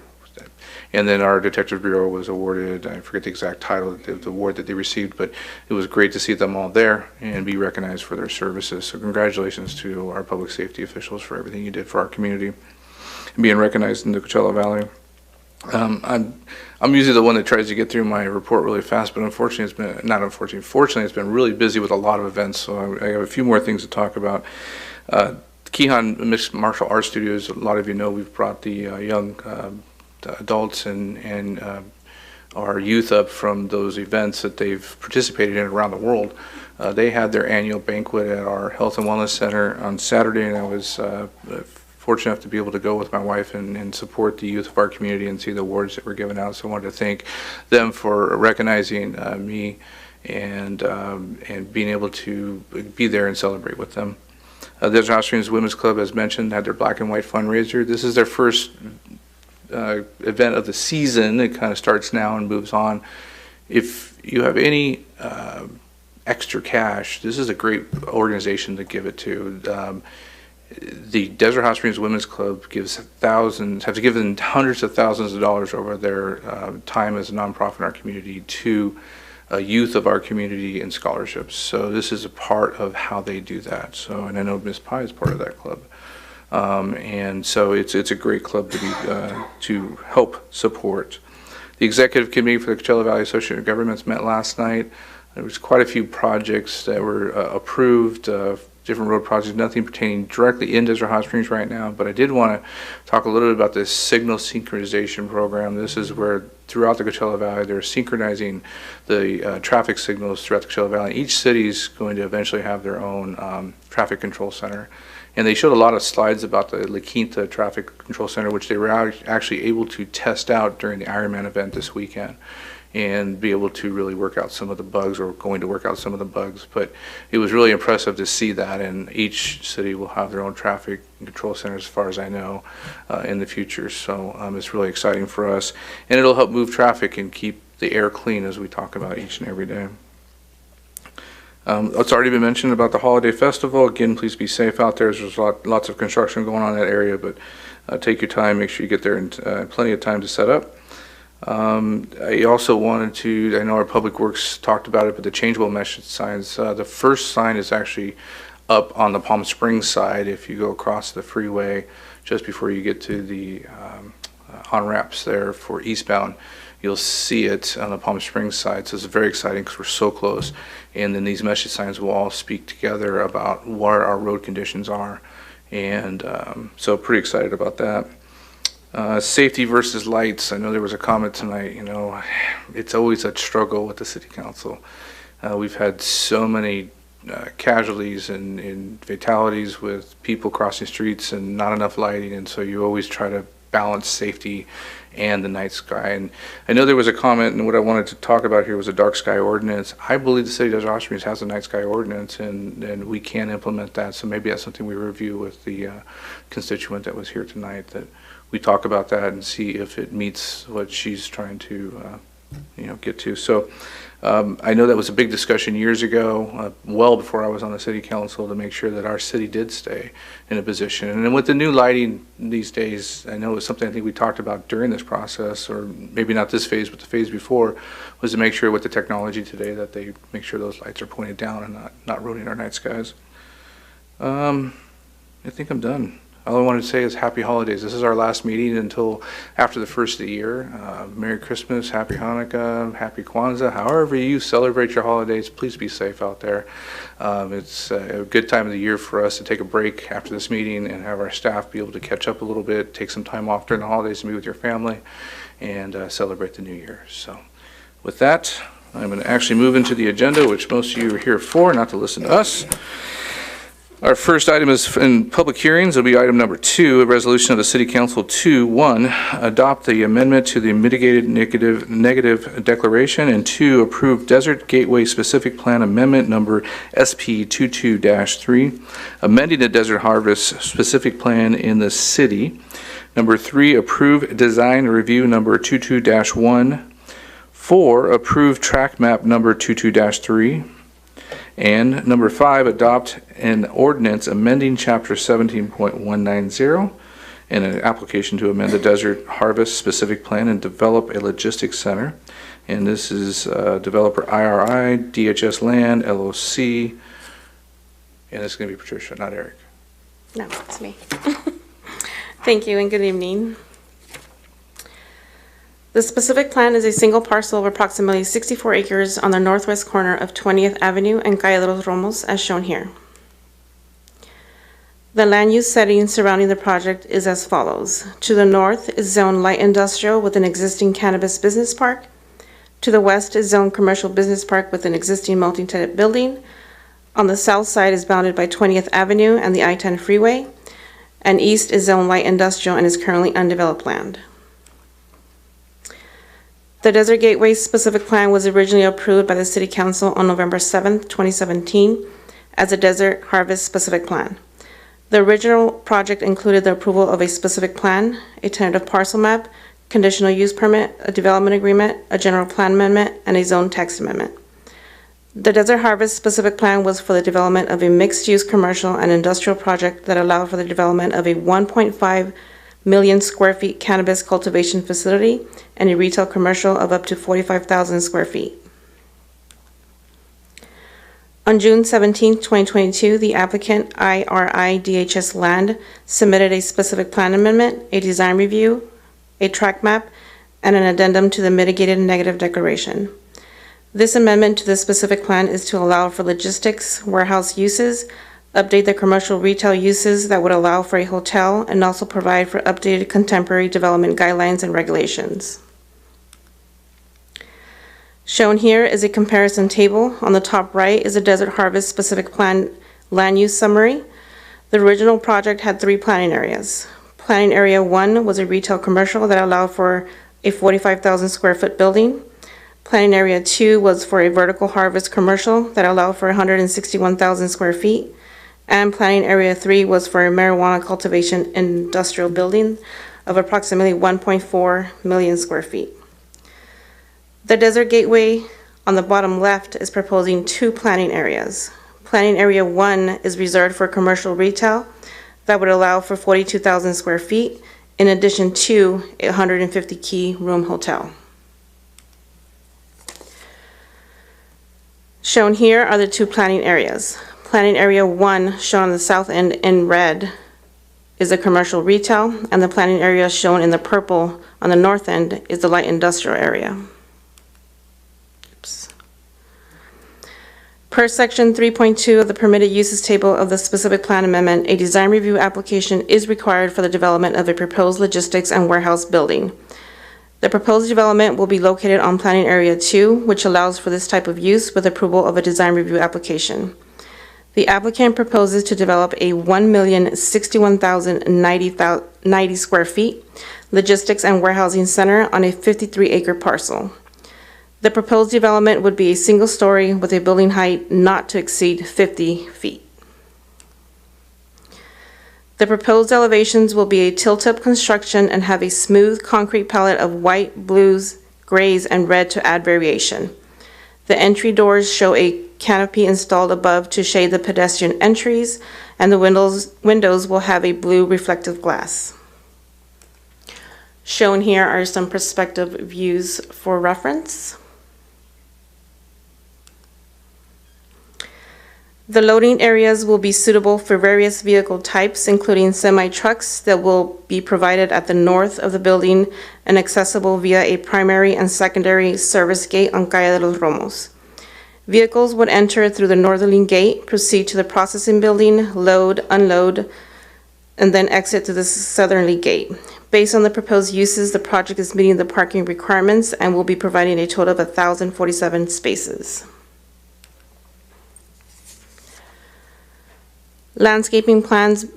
And then our Detective Bureau was awarded, I forget the exact title of the award that they received, but it was great to see them all there and be recognized for their services. So congratulations to our public safety officials for everything you did for our community and being recognized in the Coachella Valley. I'm usually the one that tries to get through my report really fast, but unfortunately, fortunately, it's been really busy with a lot of events, so I have a few more things to talk about. Keehan Mixed Martial Arts Studios, a lot of you know we've brought the young adults and our youth up from those events that they've participated in around the world. They had their annual banquet at our Health and Wellness Center on Saturday, and I was fortunate enough to be able to go with my wife and support the youth of our community and see the awards that were given out. So I wanted to thank them for recognizing me and being able to be there and celebrate with them. Desert Hot Springs Women's Club, as mentioned, had their Black and White fundraiser. This is their first event of the season. It kind of starts now and moves on. If you have any extra cash, this is a great organization to give it to. The Desert Hot Springs Women's Club have given hundreds of thousands of dollars over their time as a nonprofit in our community to youth of our community and scholarships. So this is a part of how they do that. So, and I know Ms. Pye is part of that club. And so it's a great club to help support. The Executive Committee for the Coachella Valley Association of Governments met last night. There was quite a few projects that were approved, different road projects, nothing pertaining directly in Desert Hot Springs right now, but I did want to talk a little bit about this signal synchronization program. This is where throughout the Coachella Valley, they're synchronizing the traffic signals throughout the Coachella Valley. Each city is going to eventually have their own traffic control center. And they showed a lot of slides about the La Quinta Traffic Control Center, which they were actually able to test out during the Ironman event this weekend and be able to really work out some of the bugs, or going to work out some of the bugs. But it was really impressive to see that, and each city will have their own traffic control center, as far as I know, in the future. So it's really exciting for us, and it'll help move traffic and keep the air clean, as we talk about each and every day. It's already been mentioned about the holiday festival. Again, please be safe out there. There's lots of construction going on in that area, but take your time, make sure you get there in plenty of time to set up. I also wanted to, I know our Public Works talked about it, but the changeable mesh signs, the first sign is actually up on the Palm Springs side if you go across the freeway just before you get to the on-ramps there for eastbound. You'll see it on the Palm Springs side, so it's very exciting because we're so close. And then these message signs will all speak together about what our road conditions are. And so pretty excited about that. Safety versus lights. I know there was a comment tonight, you know, it's always a struggle with the City Council. We've had so many casualties and fatalities with people crossing streets and not enough lighting, and so you always try to balance safety and the night sky. And I know there was a comment, and what I wanted to talk about here was a dark sky ordinance. I believe the city of Desert Hot Springs has a night sky ordinance, and we can implement that. So maybe that's something we review with the constituent that was here tonight, that we talk about that and see if it meets what she's trying to get to. So I know that was a big discussion years ago, well before I was on the city council, to make sure that our city did stay in a position. And then with the new lighting these days, I know it's something I think we talked about during this process, or maybe not this phase, but the phase before, was to make sure with the technology today that they make sure those lights are pointed down and not ruining our night skies. I think I'm done. All I wanted to say is happy holidays. This is our last meeting until after the first of the year. Merry Christmas, Happy Hanukkah, Happy Kwanzaa. However you celebrate your holidays, please be safe out there. It's a good time of the year for us to take a break after this meeting and have our staff be able to catch up a little bit, take some time off during the holidays to be with your family, and celebrate the new year. So with that, I'm going to actually move into the agenda, which most of you are here for, not to listen to us. Our first item is in public hearings. It'll be item number 2, a resolution of the City Council 2-1, adopt the amendment to the mitigated negative declaration, and 2, approve Desert Gateway Specific Plan Amendment number SP22-3, amending the Desert Harvest Specific Plan in the city. Number 3, approve design review number 22-1. 4, approve track map number 22-3. And number 5, adopt an ordinance amending Chapter 17.190 and an application to amend the Desert Harvest Specific Plan and develop a logistics center. And this is developer IRI, DHS Land, LOC, and it's going to be Patricia, not Eric. No, it's me. Thank you and good evening. The specific plan is a single parcel of approximately 64 acres on the northwest corner of 20th Avenue and Calle de los Romos, as shown here. The land use setting surrounding the project is as follows. To the north is zone light industrial with an existing cannabis business park. To the west is zone commercial business park with an existing multi-tenant building. On the south side is bounded by 20th Avenue and the I-10 freeway. And east is zone light industrial and is currently undeveloped land. The Desert Gateway Specific Plan was originally approved by the City Council on November 7, 2017 as a Desert Harvest Specific Plan. The original project included the approval of a specific plan, a tentative parcel map, conditional use permit, a development agreement, a general plan amendment, and a zone text amendment. The Desert Harvest Specific Plan was for the development of a mixed-use commercial and industrial project that allowed for the development of a 1.5 million square feet cannabis cultivation facility and a retail commercial of up to 45,000 square feet. On June 17, 2022, the applicant IRI DHS Land submitted a specific plan amendment, a design review, a track map, and an addendum to the mitigated negative declaration. This amendment to the specific plan is to allow for logistics, warehouse uses, update the commercial retail uses that would allow for a hotel, and also provide for updated contemporary development guidelines and regulations. Shown here is a comparison table. On the top right is a Desert Harvest specific plan land use summary. The original project had 3 planning areas. Planning area 1 was a retail commercial that allowed for a 45,000 square foot building. Planning area 2 was for a vertical harvest commercial that allowed for 161,000 square feet. And planning area 3 was for a marijuana cultivation industrial building of approximately 1.4 million square feet. The Desert Gateway on the bottom left is proposing 2 planning areas. Planning area 1 is reserved for commercial retail that would allow for 42,000 square feet, in addition to a 150 key room hotel. Shown here are the 2 planning areas. Planning area 1, shown on the south end in red, is the commercial retail, and the planning area shown in the purple on the north end is the light industrial area. Per section 3.2 of the permitted uses table of the specific plan amendment, a design review application is required for the development of a proposed logistics and warehouse building. The proposed development will be located on planning area 2, which allows for this type of use with approval of a design review application. The applicant proposes to develop a 1,061,090 square feet logistics and warehousing center on a 53-acre parcel. The proposed development would be a single story with a building height not to exceed 50 feet. The proposed elevations will be a tilt-up construction and have a smooth concrete palette of white, blues, grays, and red to add variation. The entry doors show a canopy installed above to shade the pedestrian entries, and the windows will have a blue reflective glass. Shown here are some perspective views for reference. The loading areas will be suitable for various vehicle types, including semi-trucks that will be provided at the north of the building and accessible via a primary and secondary service gate on Calle de los Romos. Vehicles would enter through the northerly gate, proceed to the processing building, load, unload, and then exit through the southerly gate. Based on the proposed uses, the project is meeting the parking requirements and will be providing a total of 1,047 spaces. Landscaping plants,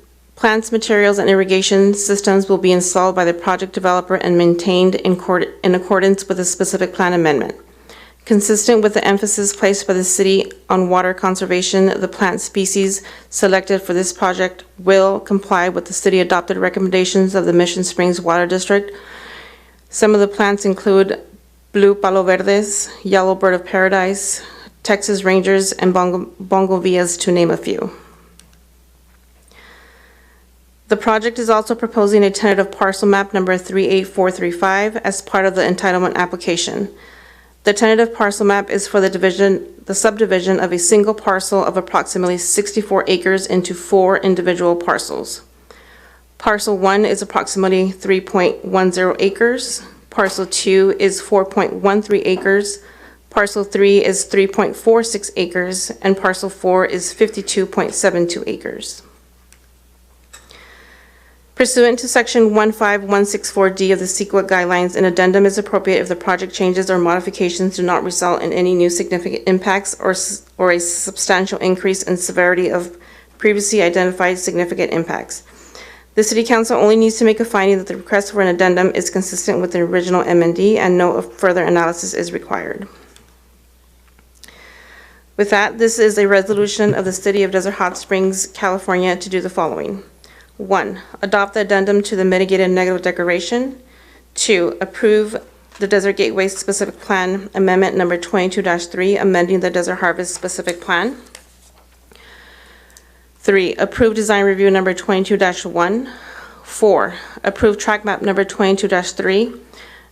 materials, and irrigation systems will be installed by the project developer and maintained in accordance with the specific plan amendment. Consistent with the emphasis placed by the city on water conservation, the plant species selected for this project will comply with the city-adopted recommendations of the Mission Springs Water District. Some of the plants include blue palo verdes, yellow bird of paradise, Texas Rangers, and bongovillas, to name a few. The project is also proposing a tentative parcel map number 38435 as part of the entitlement application. The tentative parcel map is for the subdivision of a single parcel of approximately 64 acres into 4 individual parcels. Parcel 1 is approximately 3.10 acres. Parcel 2 is 4.13 acres. Parcel 3 is 3.46 acres, and parcel 4 is 52.72 acres. Pursuant to Section 15164D of the CEQA guidelines, an addendum is appropriate if the project changes or modifications do not result in any new significant impacts or a substantial increase in severity of previously identified significant impacts. The City Council only needs to make a finding that the request for an addendum is consistent with the original MND, and no further analysis is required. With that, this is a resolution of the City of Desert Hot Springs, California, to do the following. 1, adopt the addendum to the mitigated negative declaration. 2, approve the Desert Gateway Specific Plan Amendment number 22-3, amending the Desert Harvest Specific Plan. 3, approve design review number 22-1. 4, approve track map number 22-3.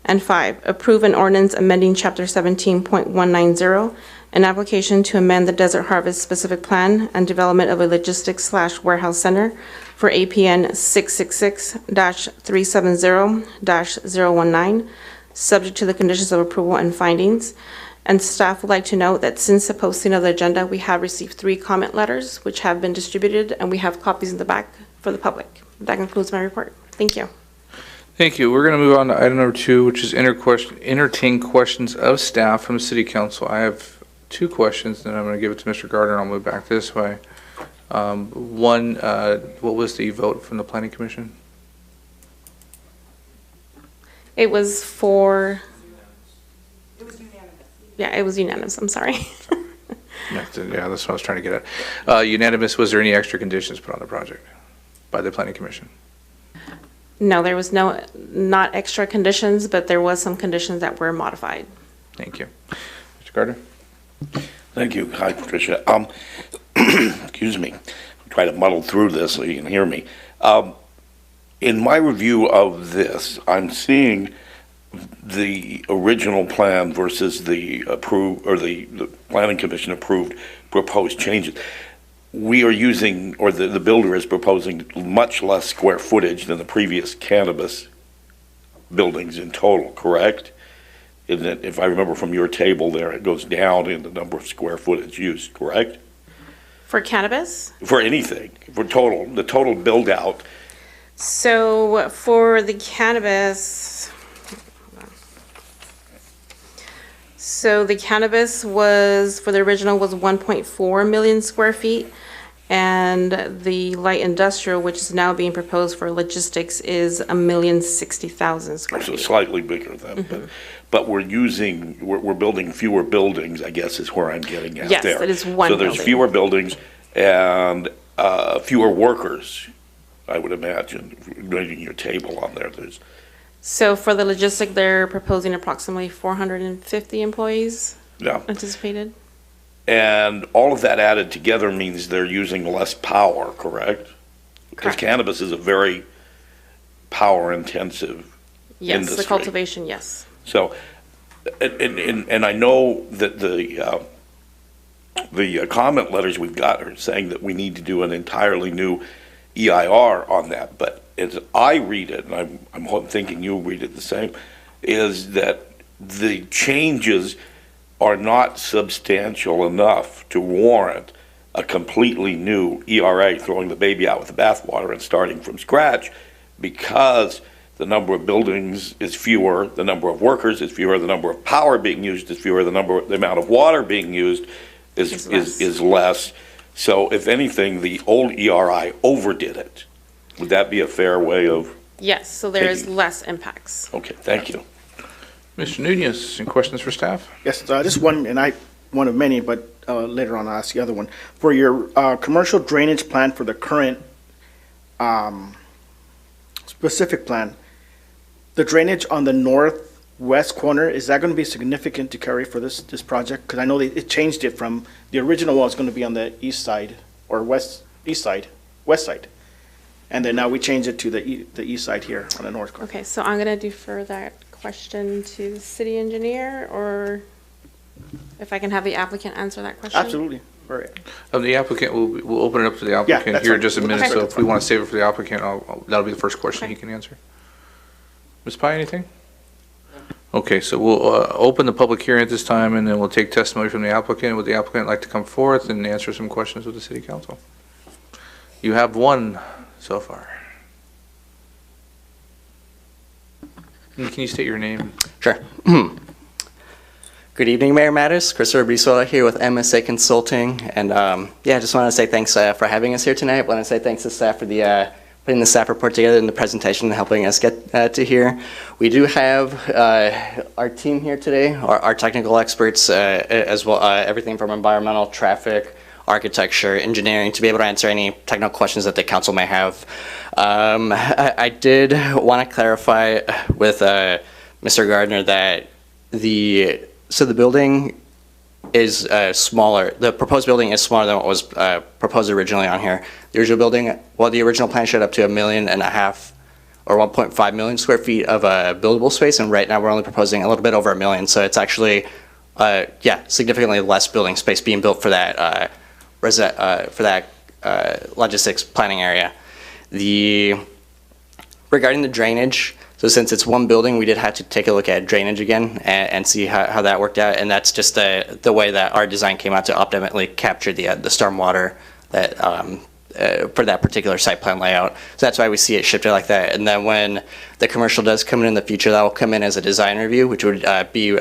And 5, approve an ordinance amending chapter 17.190, an application to amend the Desert Harvest Specific Plan and development of a logistics/warehouse center for APN 666-370-019, subject to the conditions of approval and findings. And staff would like to note that since the posting of the agenda, we have received 3 comment letters, which have been distributed, and we have copies in the back for the public. That concludes my report. Thank you. Thank you. We're going to move on to item number 2, which is entertain questions of staff from the City Council. I have 2 questions, then I'm going to give it to Mr. Gardner, and I'll move back this way. One, what was the vote from the Planning Commission? It was for... Yeah, it was unanimous. I'm sorry. Yeah, that's what I was trying to get at. Unanimous, was there any extra conditions put on the project by the Planning Commission? No, there was not extra conditions, but there was some conditions that were modified. Thank you. Mr. Gardner? Thank you. Hi, Patricia. Excuse me. Try to muddle through this so you can hear me. In my review of this, I'm seeing the original plan versus the approved, or the Planning Commission approved proposed changes. We are using, or the builder is proposing much less square footage than the previous cannabis buildings in total, correct? Isn't it, if I remember from your table there, it goes down in the number of square footage used, correct? For cannabis? For anything, for the total build out. So for the cannabis, so the cannabis was, for the original, was 1.4 million square feet. And the light industrial, which is now being proposed for logistics, is 1,060,000 square So feet. slightly bigger than, but we're building fewer buildings, I guess is where I'm getting at Yes, there. it is one So there's building. fewer buildings and fewer workers, I would imagine, reading your table on there. So for the logistic, they're proposing approximately 450 employees Yeah. anticipated. And all of that added together means they're using less power, correct? Because Correct. cannabis is a very power-intensive Yes, industry. the cultivation, yes. So, and I know that the comment letters we've got are saying that we need to do an entirely new EIR on that. But as I read it, and I'm thinking you read it the same, is that the changes are not substantial enough to warrant a completely new ERA, throwing the baby out with the bathwater and starting from scratch, because the number of buildings is fewer, the number of workers is fewer, the number of power being used is fewer, the amount of water being used is less. So if anything, the old ERI overdid it. Would that be a fair way of? Yes, so there is less impacts. Okay, thank you. Mr. Nunez, any questions for staff? Yes, this one, and one of many, but later on I'll ask the other one. For your commercial drainage plan for the current specific plan, the drainage on the northwest corner, is that going to be significant to carry for this project? Because I know it changed it from, the original one was going to be on the east side, or west side. And then now we changed it to the east side here on the north corner. Okay, so I'm going to defer that question to the city engineer, or if I can have the applicant answer that question? Absolutely. Right. The applicant, we'll open it up to the applicant that's here in fine. just a minute, Okay. so if we want to save it for the applicant, that'll be the first question he can answer. Ms. Pai, anything? Okay, so we'll open the public hearing at this time, and then we'll take testimony from the applicant. Would the applicant like to come forth and answer some questions with the city council? You have one so far. Can you state your name? Sure. Good evening, Mayor Mattis. Chris Urbisola here with MSA Consulting. And I just want to say thanks for having us here tonight. I want to say thanks to staff for putting the staff report together and the presentation and helping us get to here. We do have our team here today, our technical experts, as well, everything from environmental, traffic, architecture, engineering, to be able to answer any technical questions that the council may have. I did want to clarify with Mr. Gardner that the building is smaller. The proposed building is smaller than what was proposed originally on here. The original building, the original plan showed up to 1.5 million or 1.5 million square feet of buildable space, and right now we're only proposing a little bit over 1 million. So it's actually, significantly less building space being built for that logistics planning area. Regarding the drainage, So since it's one building, we did have to take a look at drainage again and see how that worked out. And that's just the way that our design came out to optimally capture the stormwater that for that particular site plan layout. So that's why we see it shifted like that. And then when the commercial does come in the future, that will come in as a design review, which would be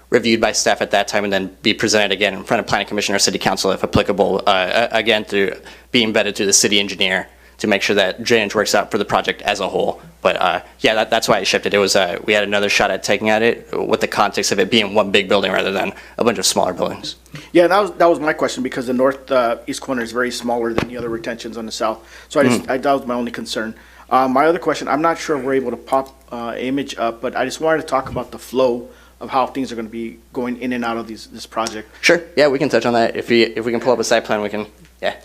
reviewed by staff at that time and then be presented again in front of Planning Commission or City Council if applicable, again through being vetted through the city engineer to make sure that drainage works out for the project as a whole. But yeah, that's why it shifted. It was we had another shot at taking at it with the context of it being one big building rather than a bunch of smaller buildings. Yeah, that was my question, because the northeast corner is very smaller than the other retentions on the south. So that was my only concern. My other question, I'm not sure if we're able to pop image up, but I just wanted to talk about the flow of how things are going to be going in and out of this project. Sure. Yeah, we can touch on that. If we can pull up a site plan, we can. Yeah.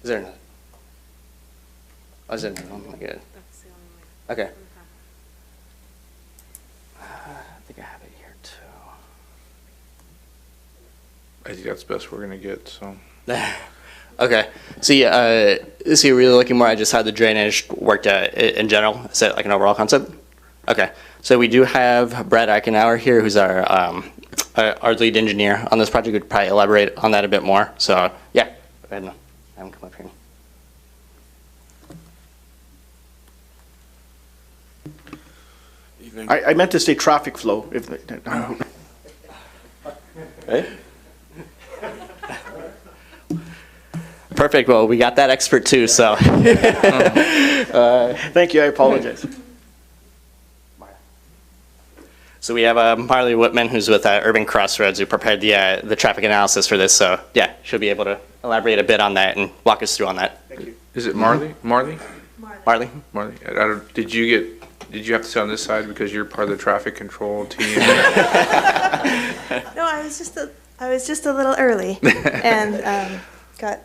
Is there another? Oh, is there another one? Good. That's the only way. Okay. I think I have it here too. I think that's the best we're gonna get, so. Okay. So yeah, so you're really looking more at just how the drainage worked in general? Is that like an overall concept? Okay. So we do have Brad Eichenauer here, who's our lead engineer on this project. Would probably elaborate on that a bit more. So yeah, go ahead and have him come up here. I meant to say traffic flow. Right? Perfect. Well, we got that expert too, so. Thank you. I apologize. So we have Marley Whitman, who's with Urban Crossroads, who prepared the traffic analysis for this. So yeah, she'll be able to elaborate a bit on that and walk us through on that. Thank you. Is it Marley? Marley? Marley? Marley. Did you have to sit on this side because you're part of the traffic control team? No, I was just a little early and got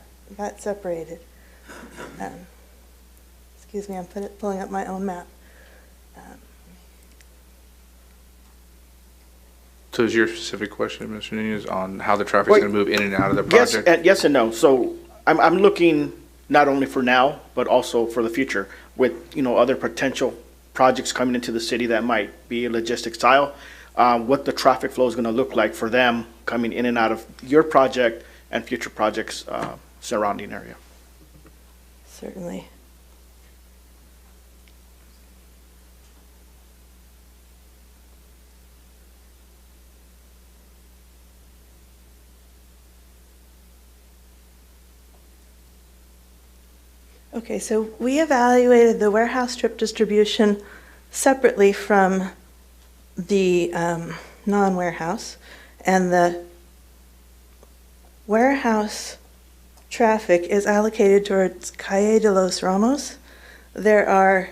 separated. Excuse me, I'm pulling up my own map. So is your specific question, Mr. Nunez, on how the traffic's going to move in and out of the project? Yes and no. So I'm looking not only for now, but also for the future with, other potential projects coming into the city that might be a logistics style, what the traffic flow is going to look like for them coming in and out of your project and future projects surrounding area. Certainly. Okay, so we evaluated the warehouse trip distribution separately from the non-warehouse, and the warehouse traffic is allocated towards Calle de los Ramos. There are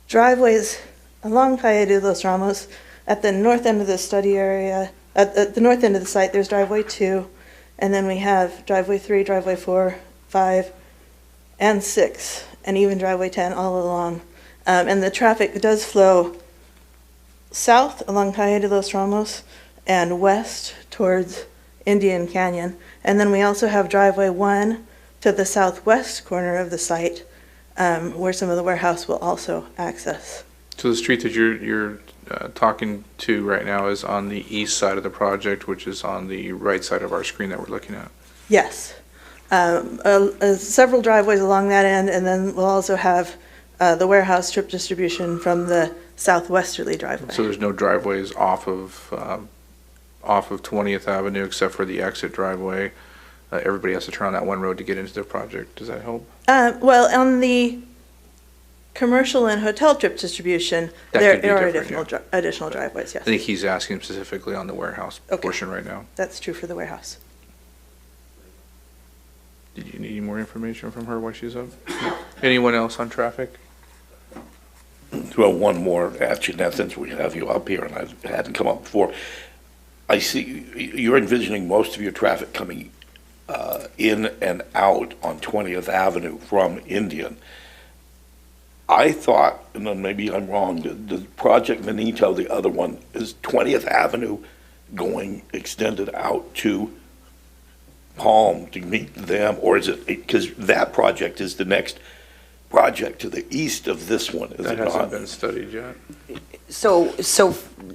driveways along Calle de los Ramos at the north end of the study area. At the north end of the site, there's driveway 2, and then we have driveway 3, driveway 4, 5, and 6, and even driveway 10 all along. And the traffic does flow south along Calle de los Ramos and west towards Indian Canyon. And then we also have driveway 1 to the southwest corner of the site, where some of the warehouse will also access. So the street that you're talking to right now is on the east side of the project, which is on the right side of our screen that we're looking at. Yes. Several driveways along that end, and then we'll also have the warehouse strip distribution from the southwesterly driveway. So there's no driveways off of 20th Avenue except for the exit driveway. Everybody has to turn on that one road to get into the project. Does that help? Well, on the commercial and hotel trip distribution, there are additional driveways, yes. I think he's asking specifically on the warehouse portion right now. That's true for the warehouse. Did you need any more information from her while she's up? Anyone else on traffic? Well, one more action, that since we have you up here and I hadn't come up before. I see you're envisioning most of your traffic coming in and out on 20th Avenue from Indian. I thought, and then maybe I'm wrong, the Project Benito, the other one, is 20th Avenue going extended out to Palm to meet them, or is it, because that project is the next project to the east of this one, is That it hasn't not? been studied yet. So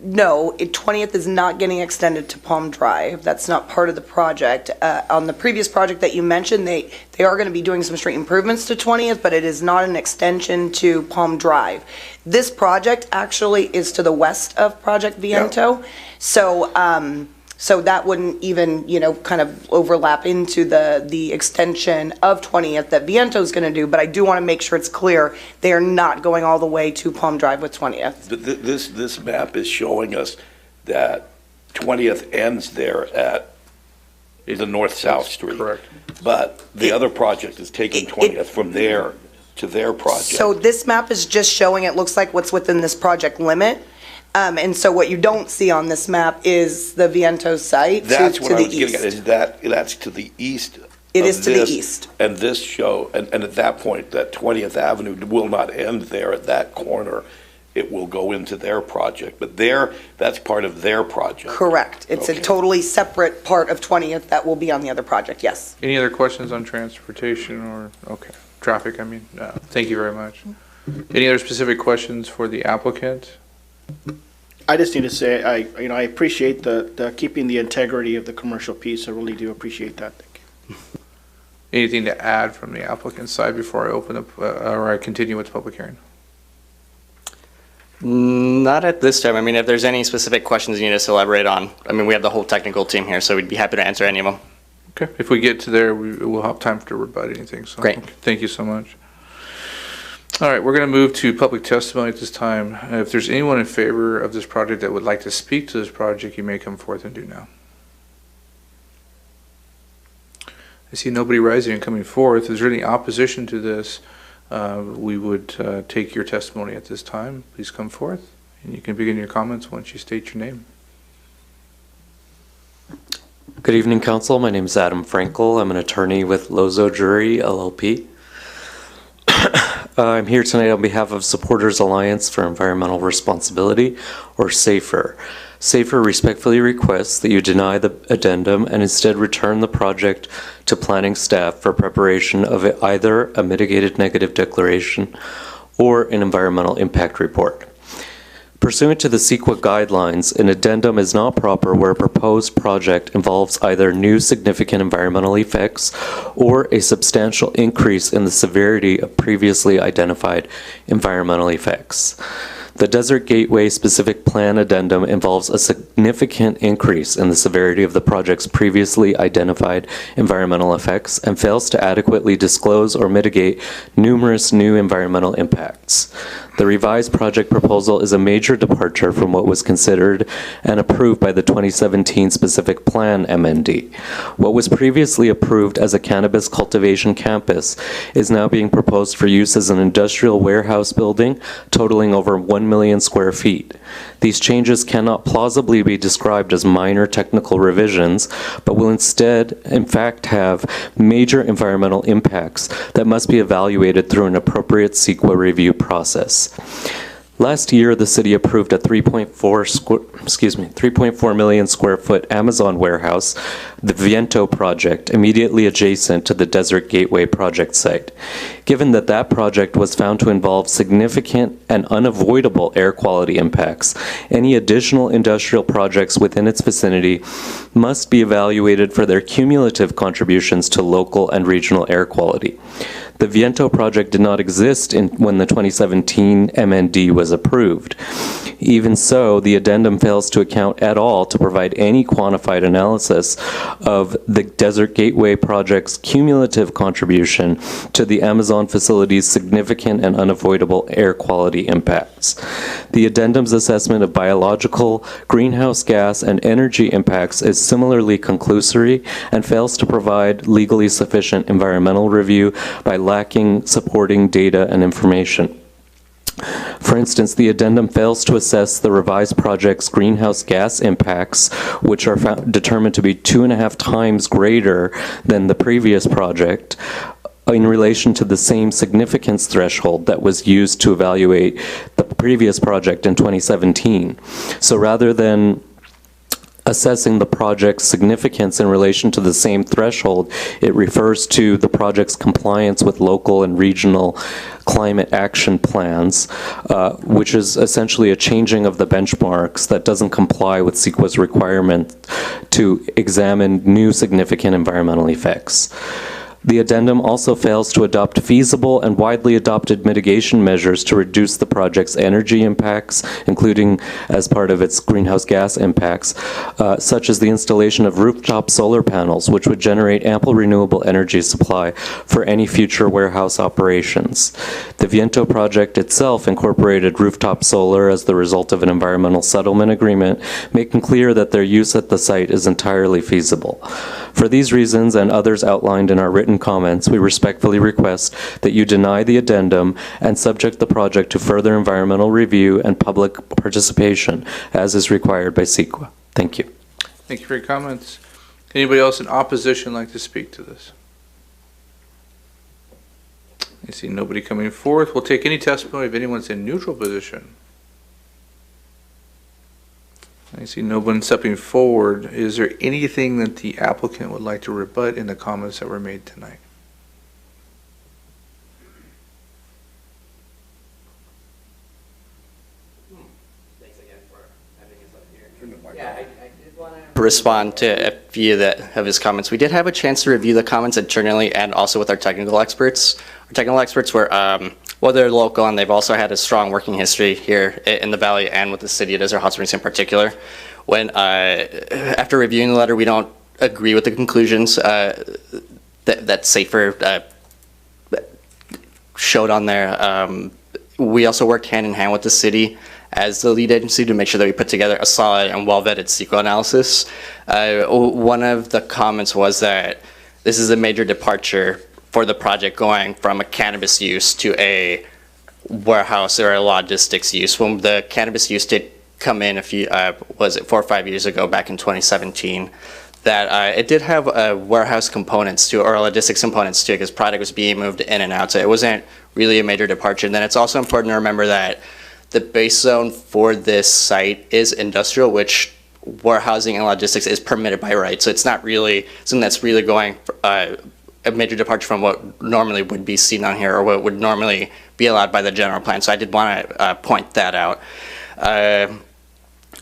no, 20th is not getting extended to Palm Drive. That's not part of the project. On the previous project that you mentioned, they are going to be doing some street improvements to 20th, but it is not an extension to Palm Drive. This project actually is to the west of Project Viento. So that wouldn't even, kind of overlap into the extension of 20th that Viento's going to do, but I do want to make sure it's clear they are not going all the way to Palm Drive with 20th. This map is showing us that 20th ends there at the north-south street. Correct. But the other project is taking 20th from there to their project. So this map is just showing, it looks like what's within this project limit. And so what you don't see on this map is the Viento site That's to what I the was getting at, east. is that's to the east. It of is to the this, east. And this show, and at that point, that 20th Avenue will not end there at that corner. It will go into their project, but that's part of their project. Correct. It's a totally separate part of 20th that will be on the other project, yes. Any other questions on transportation or, okay, traffic, I mean? Thank you very much. Any other specific questions for the applicant? I just need to say, I appreciate the keeping the integrity of the commercial piece. I really do appreciate that. Thank you. Anything to add from the applicant's side before I open up, or I continue with the public hearing? Not at this time. I mean, if there's any specific questions you need us to elaborate on, I mean, we have the whole technical team here, so we'd be happy to answer any of them. Okay, if we get to there, we'll have time to rebut anything, so. Great. Okay, thank you so much. All right, we're going to move to public testimony at this time. If there's anyone in favor of this project that would like to speak to this project, you may come forth and do now. I see nobody rising and coming forth. Is there any opposition to this? We would take your testimony at this time. Please come forth, and you can begin your comments once you state your name. Good evening, Council. My name is Adam Frankel. I'm an attorney with Lozo Jury, LLP. I'm here tonight on behalf of Supporters Alliance for Environmental Responsibility, or SAFER. SAFER respectfully requests that you deny the addendum and instead return the project to planning staff for preparation of either a mitigated negative declaration or an environmental impact report. Pursuant to the CEQA guidelines, an addendum is not proper where a proposed project involves either new significant environmental effects or a substantial increase in the severity of previously identified environmental effects. The Desert Gateway Specific Plan Addendum involves a significant increase in the severity of the project's previously identified environmental effects and fails to adequately disclose or mitigate numerous new environmental impacts. The revised project proposal is a major departure from what was considered and approved by the 2017 Specific Plan MND. What was previously approved as a cannabis cultivation campus is now being proposed for use as an industrial warehouse building totaling over 1 million square feet. These changes cannot plausibly be described as minor technical revisions, but will instead, in fact, have major environmental impacts that must be evaluated through an appropriate CEQA review process. Last year, the city approved a 3.4 million square foot Amazon warehouse, the Viento project, immediately adjacent to the Desert Gateway project site. Given that that project was found to involve significant and unavoidable air quality impacts, any additional industrial projects within its vicinity must be evaluated for their cumulative contributions to local and regional air quality. The Viento project did not exist when the 2017 MND was approved. Even so, the addendum fails to account at all to provide any quantified analysis of the Desert Gateway project's cumulative contribution to the Amazon facility's significant and unavoidable air quality impacts. The addendum's assessment of biological, greenhouse gas, and energy impacts is similarly conclusory and fails to provide legally sufficient environmental review by lacking supporting data and information. For instance, the addendum fails to assess the revised project's greenhouse gas impacts, which are determined to be 2.5 times greater than the previous project, in relation to the same significance threshold that was used to evaluate the previous project in 2017. So rather than assessing the project's significance in relation to the same threshold, it refers to the project's compliance with local and regional climate action plans, which is essentially a changing of the benchmarks that doesn't comply with CEQA's requirement to examine new significant environmental effects. The addendum also fails to adopt feasible and widely adopted mitigation measures to reduce the project's energy impacts, including as part of its greenhouse gas impacts, such as the installation of rooftop solar panels, which would generate ample renewable energy supply for any future warehouse operations. The Viento project itself incorporated rooftop solar as the result of an environmental settlement agreement, making clear that their use at the site is entirely feasible. For these reasons and others outlined in our written comments, we respectfully request that you deny the addendum and subject the project to further environmental review and public participation as is required by CEQA. Thank you. Thank you for your comments. Anybody else in opposition like to speak to this? I see nobody coming forth. We'll take any testimony if anyone's in neutral position. I see no one stepping forward. Is there anything that the applicant would like to rebut in the comments that were made tonight? Thanks again for having us up here. Yeah, I did want to respond to a few of his comments. We did have a chance to review the comments internally and also with our technical experts. Our technical experts were well, they're local, and they've also had a strong working history here in the Valley and with the city of Desert Hot Springs in particular. When, after reviewing the letter, we don't agree with the conclusions that SAFER showed on there. We also worked hand in hand with the city as the lead agency to make sure that we put together a solid and well-vetted CEQA analysis. One of the comments was that this is a major departure for the project going from a cannabis use to a warehouse or a logistics use. When the cannabis use did come in was it 4 or 5 years ago, back in 2017, that it did have warehouse components to, or logistics components to it, because product was being moved in and out. So it wasn't really a major departure. And then it's also important to remember that the base zone for this site is industrial, which warehousing and logistics is permitted by right. So it's not really something that's really going a major departure from what normally would be seen on here or what would normally be allowed by the general plan. So I did want to point that out.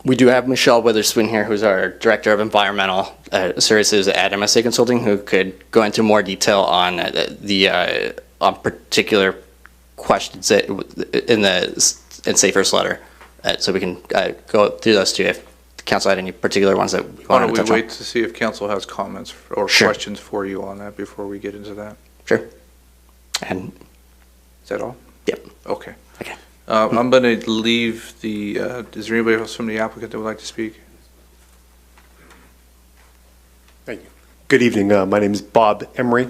We do have Michelle Witherspoon here, who's our Director of Environmental Services at MSA Consulting, who could go into more detail on the on particular questions in SAFER's letter. So we can go through those two if the council had any particular ones that we wanted to touch on. Why don't we wait to see if council has comments or questions for you on that before we get into that? Sure. And is that all? Yep. Okay. Okay. I'm going to leave the, is there anybody else from the applicant that would like to speak? Thank you. Good evening. My name is Bob Emery.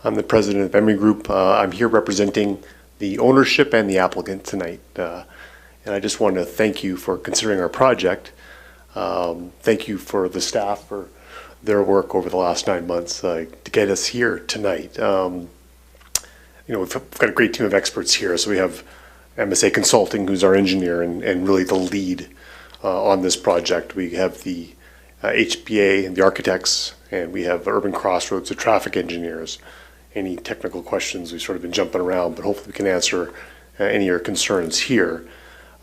I'm the president of Emery Group. I'm here representing the ownership and the applicant tonight. And I just want to thank you for considering our project. Thank you for the staff for their work over the last 9 months to get us here tonight. You know, we've got a great team of experts here. So we have MSA Consulting, who's our engineer and really the lead on this project. We have the HBA and the architects, and we have Urban Crossroads, the traffic engineers. Any technical questions, we've sort of been jumping around, but hopefully we can answer any of your concerns here.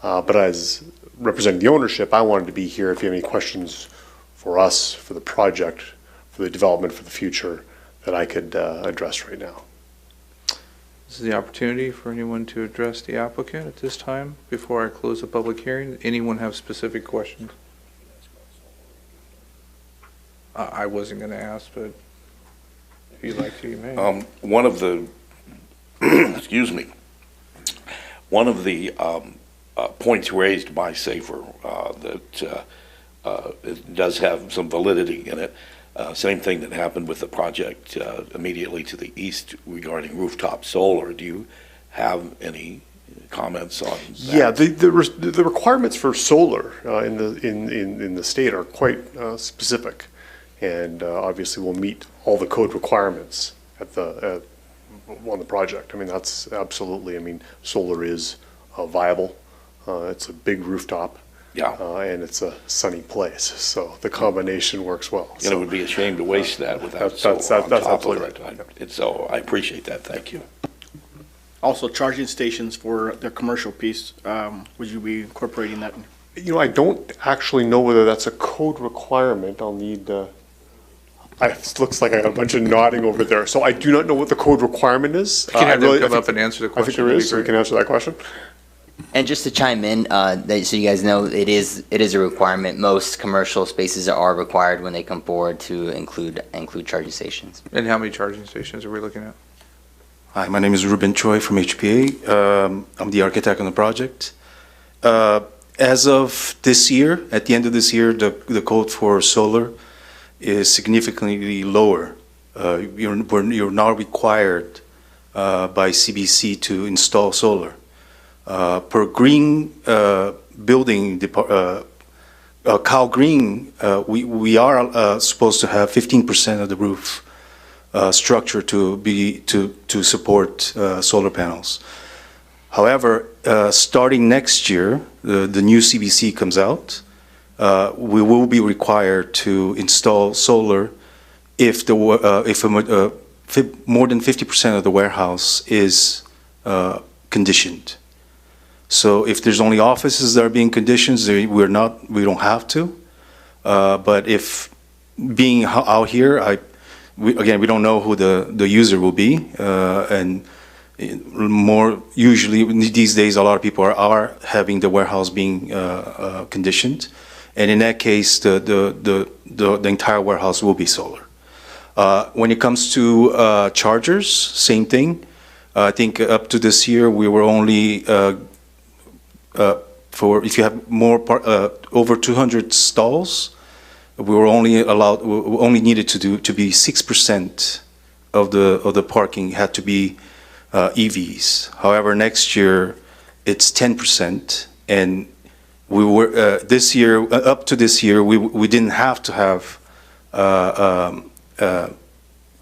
But as representing the ownership, I wanted to be here if you have any questions for us, for the project, for the development, for the future, that I could address right now. This is the opportunity for anyone to address the applicant at this time before I close the public hearing. Anyone have specific questions? I wasn't going to ask, but if you'd like to, you may. One of the, excuse me, one of the points raised by SAFER that it does have some validity in it. Same thing that happened with the project immediately to the east regarding rooftop solar. Do you have any comments on that? Yeah, the requirements for solar in the state are quite specific, and obviously will meet all the code requirements at the on the project. I mean, that's absolutely, I mean, solar is viable. It's a big rooftop. Yeah. And it's a sunny place, so the combination works well. And it would be a shame to waste that without that's solar on top of absolutely it. So I appreciate that, thank you. Also, charging stations for the commercial piece, would you be incorporating that? You know, I don't actually know whether that's a code requirement. I'll need, it looks like I got a bunch of nodding over there. So I do not know what the code requirement is. Can you have them I come think- up and answer the I think question? there That'd be is, so we great. can answer that question. And just to chime in, so you guys know, it is a requirement. Most commercial spaces are required when they come forward to include charging stations. And how many charging stations are we looking at? Hi, my name is Ruben Choi from HPA. I'm the architect on the project. As of this year, at the end of this year, the code for solar is significantly lower. You're now required by CBC to install solar. Per green building, Cal Green, we are supposed to have 15% of the roof structure to support solar panels. However, starting next year, the new CBC comes out. We will be required to install solar if more than 50% of the warehouse is conditioned. So if there's only offices that are being conditioned, we don't have to. But if being out here, we don't know who the user will be, and more usually these days a lot of people are having the warehouse being conditioned, and in that case the entire warehouse will be solar. When it comes to chargers, same thing. I think up to this year we were only if you have over 200 stalls, we were only needed to be 6% of the parking had to be EVs. However, next year it's 10%, and we were this year up to this year we didn't have to have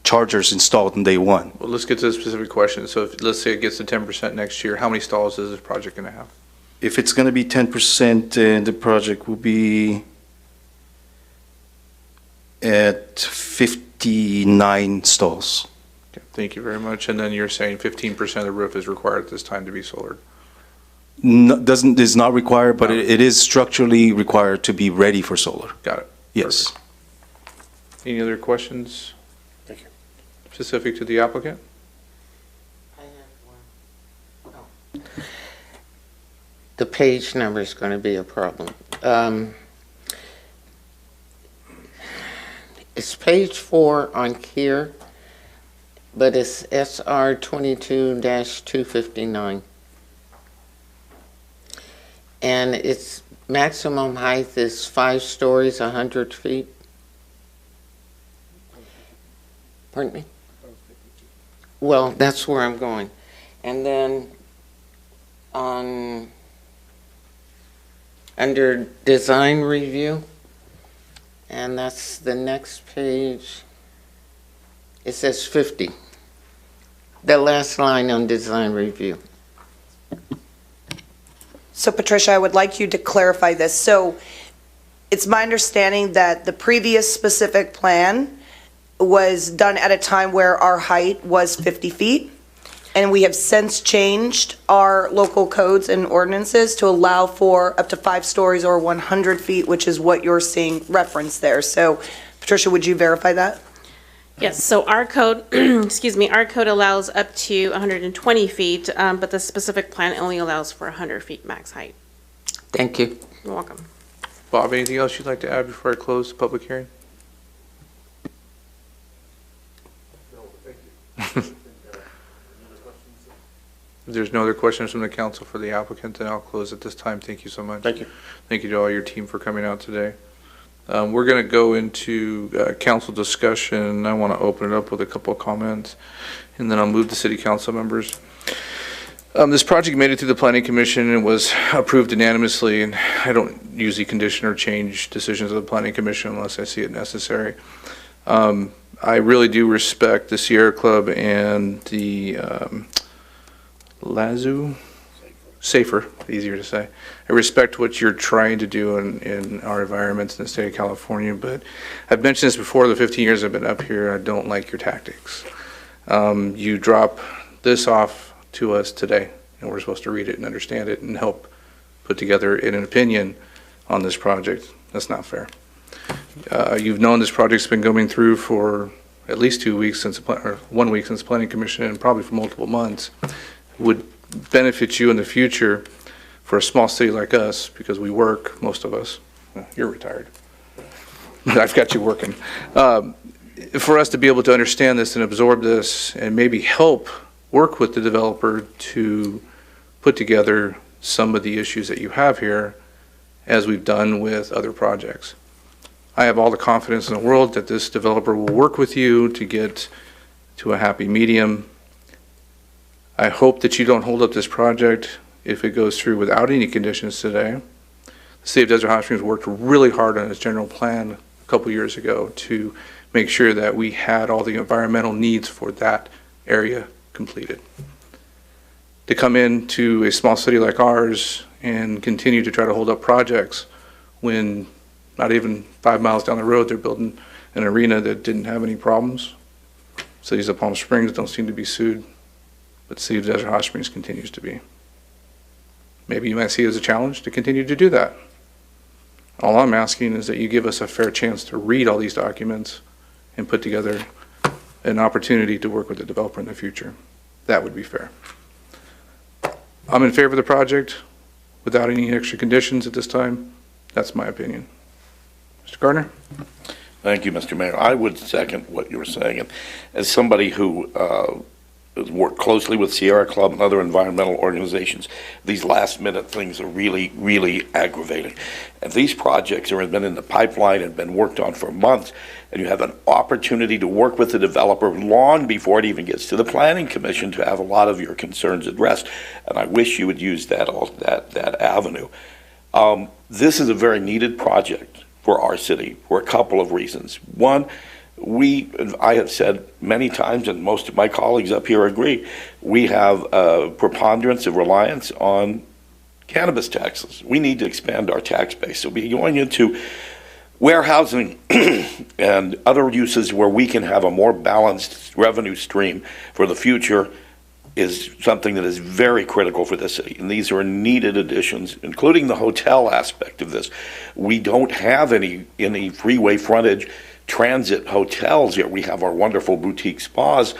chargers installed on day one. Well, let's get to the specific question. So if, let's say it gets to 10% next year, how many stalls is this project going to have? If it's going to be 10%, the project will be at 59 stalls. Okay, thank you very much. And then you're saying 15% of the roof is required at this time to be solar. Is not required, but it is structurally required to be ready for solar. Got it. Yes. Perfect. Any other questions? Thank you. Specific to the applicant? The page number is going to be a problem. It's page 4 on here, but it's SR 22-259. And its maximum height is 5 stories, 100 feet. Pardon me? Well, that's where I'm going. And then under design review, and that's the next page, it says 50. The last line on design review. So Patricia, I would like you to clarify this. So it's my understanding that the previous specific plan was done at a time where our height was 50 feet, and we have since changed our local codes and ordinances to allow for up to 5 stories or 100 feet, which is what you're seeing referenced there. So Patricia, would you verify that? Yes, so our code, excuse me, our code allows up to 120 feet, but the specific plan only allows for 100 feet max height. Thank you. You're welcome. Bob, anything else you'd like to add before I close the public hearing? If there's no other questions from the council for the applicant, then I'll close at this time. Thank you so much. Thank you. Thank you to all your team for coming out today. We're going to go into council discussion. I want to open it up with a couple of comments, and then I'll move to city council members. This project made it through the planning commission and was approved unanimously, and I don't usually condition or change decisions of the planning commission unless I see it necessary. I really do respect the Sierra Club and the Lazu, Safer, easier to say. I respect what you're trying to do in our environments in the state of California, but I've mentioned this before, the 15 years I've been up here, I don't like your tactics. You drop this off to us today, and we're supposed to read it and understand it and help put together an opinion on this project. That's not fair. You've known this project's been going through for at least 2 weeks since, or 1 week since the Planning Commission, and probably for multiple months. Would benefit you in the future for a small city like us, because we work, most of us. Well, you're retired. I've got you working. For us to be able to understand this and absorb this and maybe help work with the developer to put together some of the issues that you have here, as we've done with other projects. I have all the confidence in the world that this developer will work with you to get to a happy medium. I hope that you don't hold up this project if it goes through without any conditions today. The City of Desert Hot Springs worked really hard on its general plan a couple years ago to make sure that we had all the environmental needs for that area completed. To come into a small city like ours and continue to try to hold up projects when not even 5 miles down the road they're building an arena that didn't have any problems. Cities of Palm Springs don't seem to be sued, but the City of Desert Hot Springs continues to be. Maybe you might see it as a challenge to continue to do that. All I'm asking is that you give us a fair chance to read all these documents and put together an opportunity to work with the developer in the future. That would be fair. I'm in favor of the project without any extra conditions at this time. That's my opinion. Mr. Gardner? Thank you, Mr. Mayor. I would second what you were saying. And as somebody who has worked closely with Sierra Club and other environmental organizations, these last-minute things are really, really aggravating. And these projects have been in the pipeline and been worked on for months, and you have an opportunity to work with the developer long before it even gets to the Planning Commission to have a lot of your concerns addressed. And I wish you would use that avenue. This is a very needed project for our city for a couple of reasons. One, I have said many times, and most of my colleagues up here agree, we have a preponderance of reliance on cannabis taxes. We need to expand our tax base. So we're going into warehousing and other uses where we can have a more balanced revenue stream for the future is something that is very critical for this city. And these are needed additions, including the hotel aspect of this. We don't have any freeway frontage transit hotels here. We have our wonderful boutique spas.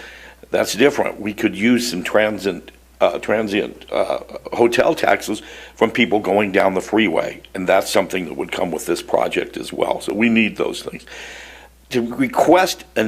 That's different. We could use some transient hotel taxes from people going down the freeway, and that's something that would come with this project as well. So we need those things. To request a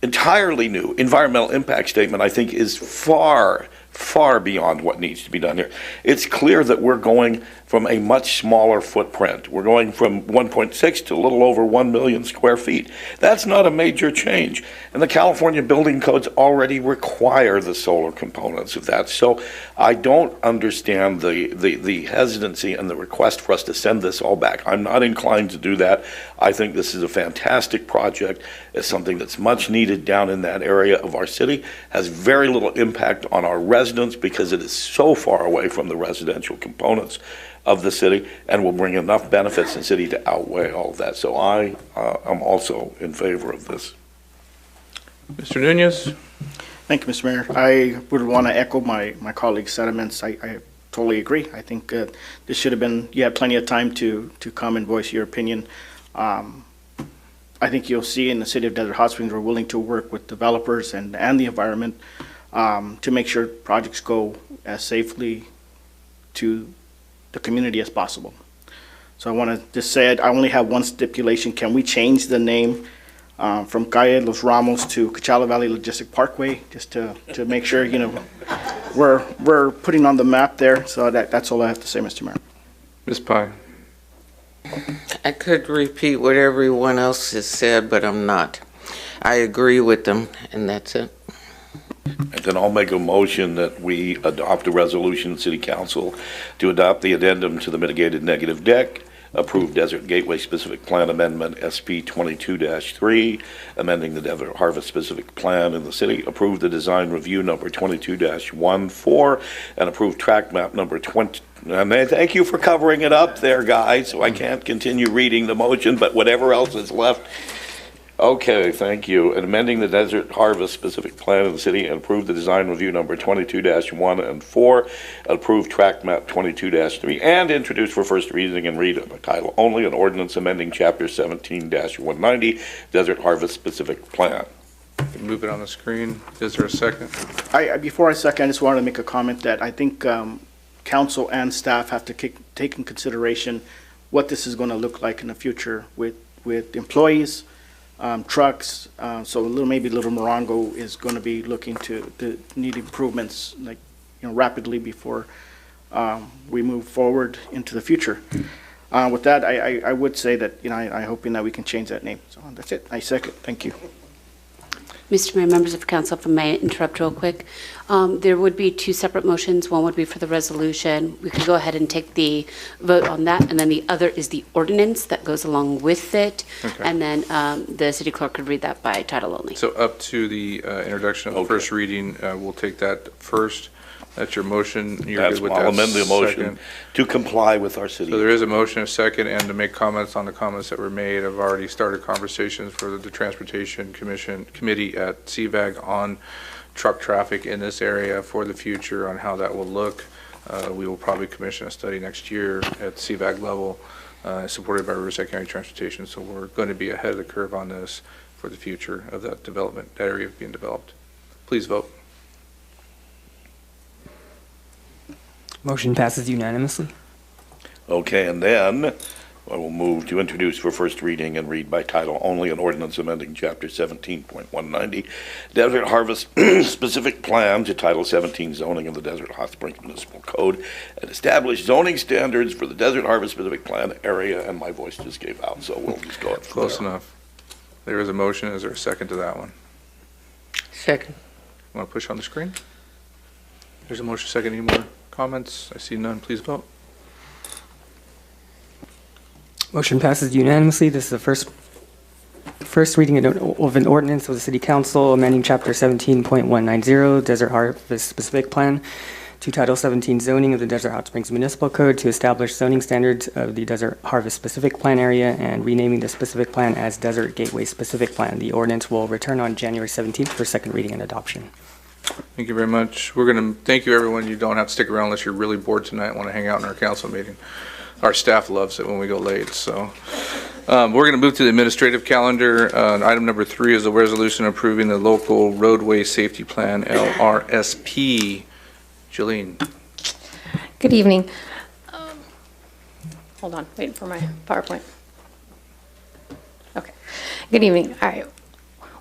entirely new environmental impact statement, I think, is far, far beyond what needs to be done here. It's clear that we're going from a much smaller footprint. We're going from 1.6 to a little over 1 million square feet. That's not a major change. And the California building codes already require the solar components of that. So I don't understand the hesitancy and the request for us to send this all back. I'm not inclined to do that. I think this is a fantastic project. It's something that's much needed down in that area of our city, has very little impact on our residents because it is so far away from the residential components of the city, and will bring enough benefits in the city to outweigh all of that. So I am also in favor of this. Mr. Nunez? Thank you, Mr. Mayor. I would want to echo my colleague's sentiments. I totally agree. I think this should have been, you had plenty of time to come and voice your opinion. I think you'll see in the city of Desert Hot Springs, we're willing to work with developers and the environment to make sure projects go as safely to the community as possible. So I want to just say it. I only have one stipulation. Can we change the name from Calle Los Ramos to Coachella Valley Logistic Parkway, just to make sure, we're putting on the map there. So that's all I have to say, Mr. Mayor. Ms. Pye. I could repeat what everyone else has said, but I'm not. I agree with them, and that's it. And then I'll make a motion that we adopt a resolution, City Council, to adopt the addendum to the mitigated negative deck approve Desert Gateway Specific Plan Amendment SP 22-3, amending the Desert Harvest Specific Plan in the city, approve the design review number 22-14, and approve track map number 20. And thank you for covering it up there, guys, so I can't continue reading the motion, but whatever else is left. Okay, thank you. And amending the Desert Harvest Specific Plan of the city and approve the design review number 22-1 and 4, approve track map 22-3, and introduce for first reading and read by title only an ordinance amending chapter 17-190, Desert Harvest Specific Plan. Move it on the screen. Is there a second? Before I second, I just wanted to make a comment that I think council and staff have to take in consideration what this is going to look like in the future with employees, trucks. So maybe Little Morongo is going to be looking to need improvements rapidly before we move forward into the future. With that, I would say that I'm hoping that we can change that name. So that's it. I second. Thank you. Mr. Mayor, members of council, if I may interrupt real quick. There would be two separate motions. One would be for the resolution. We could go ahead and take the vote on that, and then the other is the ordinance that goes along with it. Okay. And then the city clerk could read that by title only. So up to the introduction of the first reading, we'll take that first. That's your motion. You're good with that? I'll amend the motion Second. to comply with our city. So there is a motion, a second, and to make comments on the comments that were made. I've already started conversations for the Transportation Committee at CVAG on truck traffic in this area for the future on how that will look. We will probably commission a study next year at CVAG level, supported by Riverside County Transportation. So we're going to be ahead of the curve on this for the future of that development, that area being developed. Please vote. Motion passes unanimously. Okay, and then I will move to introduce for first reading and read by title only an ordinance amending chapter 17.190, Desert Harvest Specific Plan to Title 17 Zoning of the Desert Hot Springs Municipal Code and establish zoning standards for the Desert Harvest Specific Plan area, and my voice just gave out, so we'll just go Close enough. There is a motion. Is there a second to that one? Second. Want to push on the screen? There's a motion, second. Any more comments? I see none. Please vote. Motion passes unanimously. This is the first reading of an ordinance of the City Council amending Chapter 17.190 Desert Harvest Specific Plan to Title 17 Zoning of the Desert Hot Springs Municipal Code to establish zoning standards of the Desert Harvest Specific Plan area and renaming the specific plan as Desert Gateway Specific Plan. The ordinance will return on January 17th for second reading and adoption. Thank you very much. We're going to thank you, everyone. You don't have to stick around unless you're really bored tonight and want to hang out in our council meeting. Our staff loves it when we go late. So we're going to move to the administrative calendar. Item number 3 is a resolution approving the local roadway safety plan, LRSP. Jolene. Good evening. Hold on, waiting for my PowerPoint. Okay. Good evening. All right.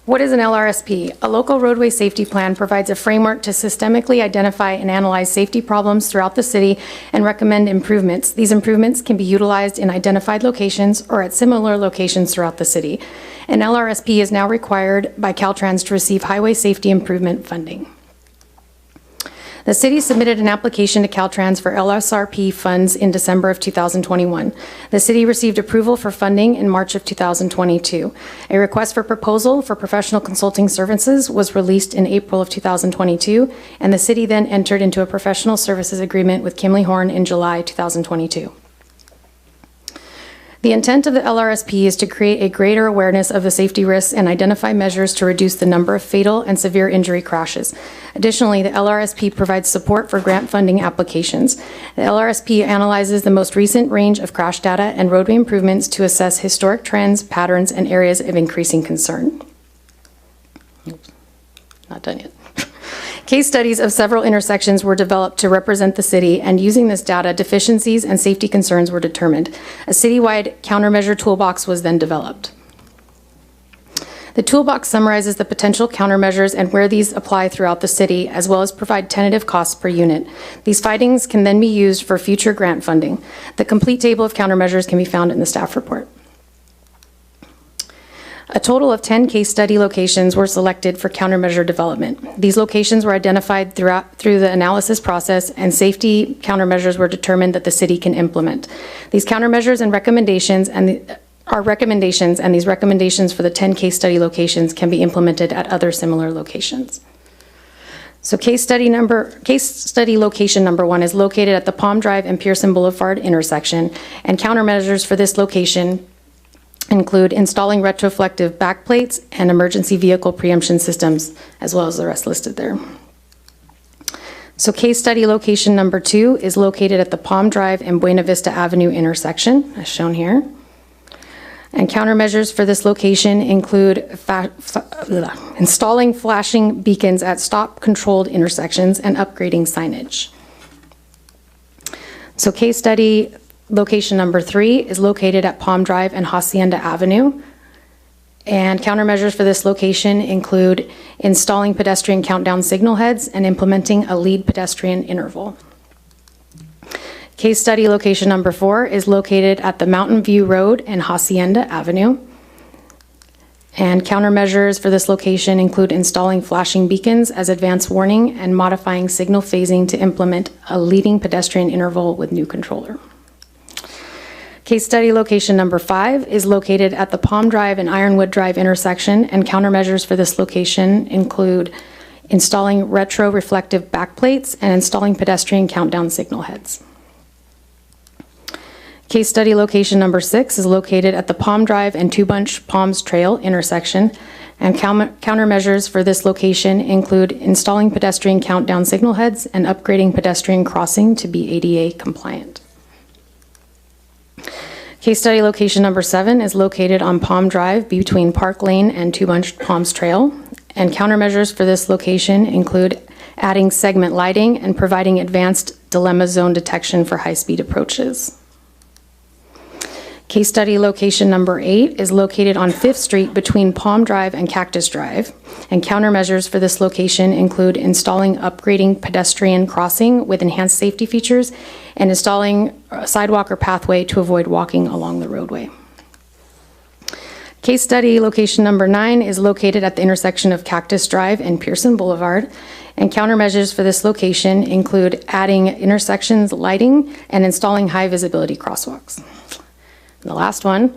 What is an LRSP? A local roadway safety plan provides a framework to systemically identify and analyze safety problems throughout the city and recommend improvements. These improvements can be utilized in identified locations or at similar locations throughout the city. An LRSP is now required by Caltrans to receive highway safety improvement funding. The city submitted an application to Caltrans for LSRP funds in December of 2021. The city received approval for funding in March of 2022. A request for proposal for professional consulting services was released in April of 2022, and the city then entered into a professional services agreement with Kimley Horn in July 2022. The intent of the LRSP is to create a greater awareness of the safety risks and identify measures to reduce the number of fatal and severe injury crashes. Additionally, the LRSP provides support for grant funding applications. The LRSP analyzes the most recent range of crash data and roadway improvements to assess historic trends, patterns, and areas of increasing concern. Oops, not done yet. Case studies of several intersections were developed to represent the city, and using this data, deficiencies and safety concerns were determined. A citywide countermeasure toolbox was then developed. The toolbox summarizes the potential countermeasures and where these apply throughout the city, as well as provide tentative costs per unit. These findings can then be used for future grant funding. The complete table of countermeasures can be found in the staff report. A total of 10 case study locations were selected for countermeasure development. These locations were identified through the analysis process, and safety countermeasures were determined that the city can implement. These countermeasures and recommendations are recommendations, and these recommendations for the 10 case study locations can be implemented at other similar locations. So case study location number 1 is located at the Palm Drive and Pearson Boulevard intersection, and countermeasures for this location include installing retroflective backplates and emergency vehicle preemption systems, as well as the rest listed there. So case study location number 2 is located at the Palm Drive and Buena Vista Avenue intersection, as shown here. And countermeasures for this location include installing flashing beacons at stop-controlled intersections and upgrading signage. So case study location number 3 is located at Palm Drive and Hacienda Avenue. And countermeasures for this location include installing pedestrian countdown signal heads and implementing a lead pedestrian interval. Case study location number 4 is located at the Mountain View Road and Hacienda Avenue. And countermeasures for this location include installing flashing beacons as advance warning and modifying signal phasing to implement a leading pedestrian interval with new controller. Case study location number 5 is located at the Palm Drive and Ironwood Drive intersection, and countermeasures for this location include installing retro-reflective backplates and installing pedestrian countdown signal heads. Case study location number 6 is located at the Palm Drive and Two Bunch Palms Trail intersection, and countermeasures for this location include installing pedestrian countdown signal heads and upgrading pedestrian crossing to be ADA compliant. Case study location number 7 is located on Palm Drive between Park Lane and Two Bunch Palms Trail, and countermeasures for this location include adding segment lighting and providing advanced dilemma zone detection for high-speed approaches. Case study location number 8 is located on 5th Street between Palm Drive and Cactus Drive, and countermeasures for this location include installing upgrading pedestrian crossing with enhanced safety features and installing a sidewalk or pathway to avoid walking along the roadway. Case study location number 9 is located at the intersection of Cactus Drive and Pearson Boulevard, and countermeasures for this location include adding intersections lighting and installing high visibility crosswalks. The last one,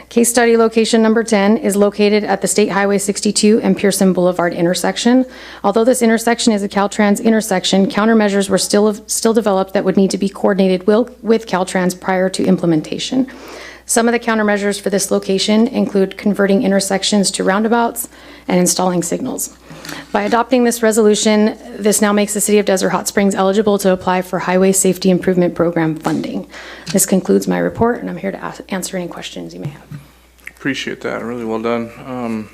case study location number 10 is located at the State Highway 62 and Pearson Boulevard intersection. Although this intersection is a Caltrans intersection, countermeasures were still developed that would need to be coordinated with Caltrans prior to implementation. Some of the countermeasures for this location include converting intersections to roundabouts and installing signals. By adopting this resolution, this now makes the City of Desert Hot Springs eligible to apply for Highway Safety Improvement Program funding. This concludes my report, and I'm here to answer any questions you may have. Appreciate that. Really well done.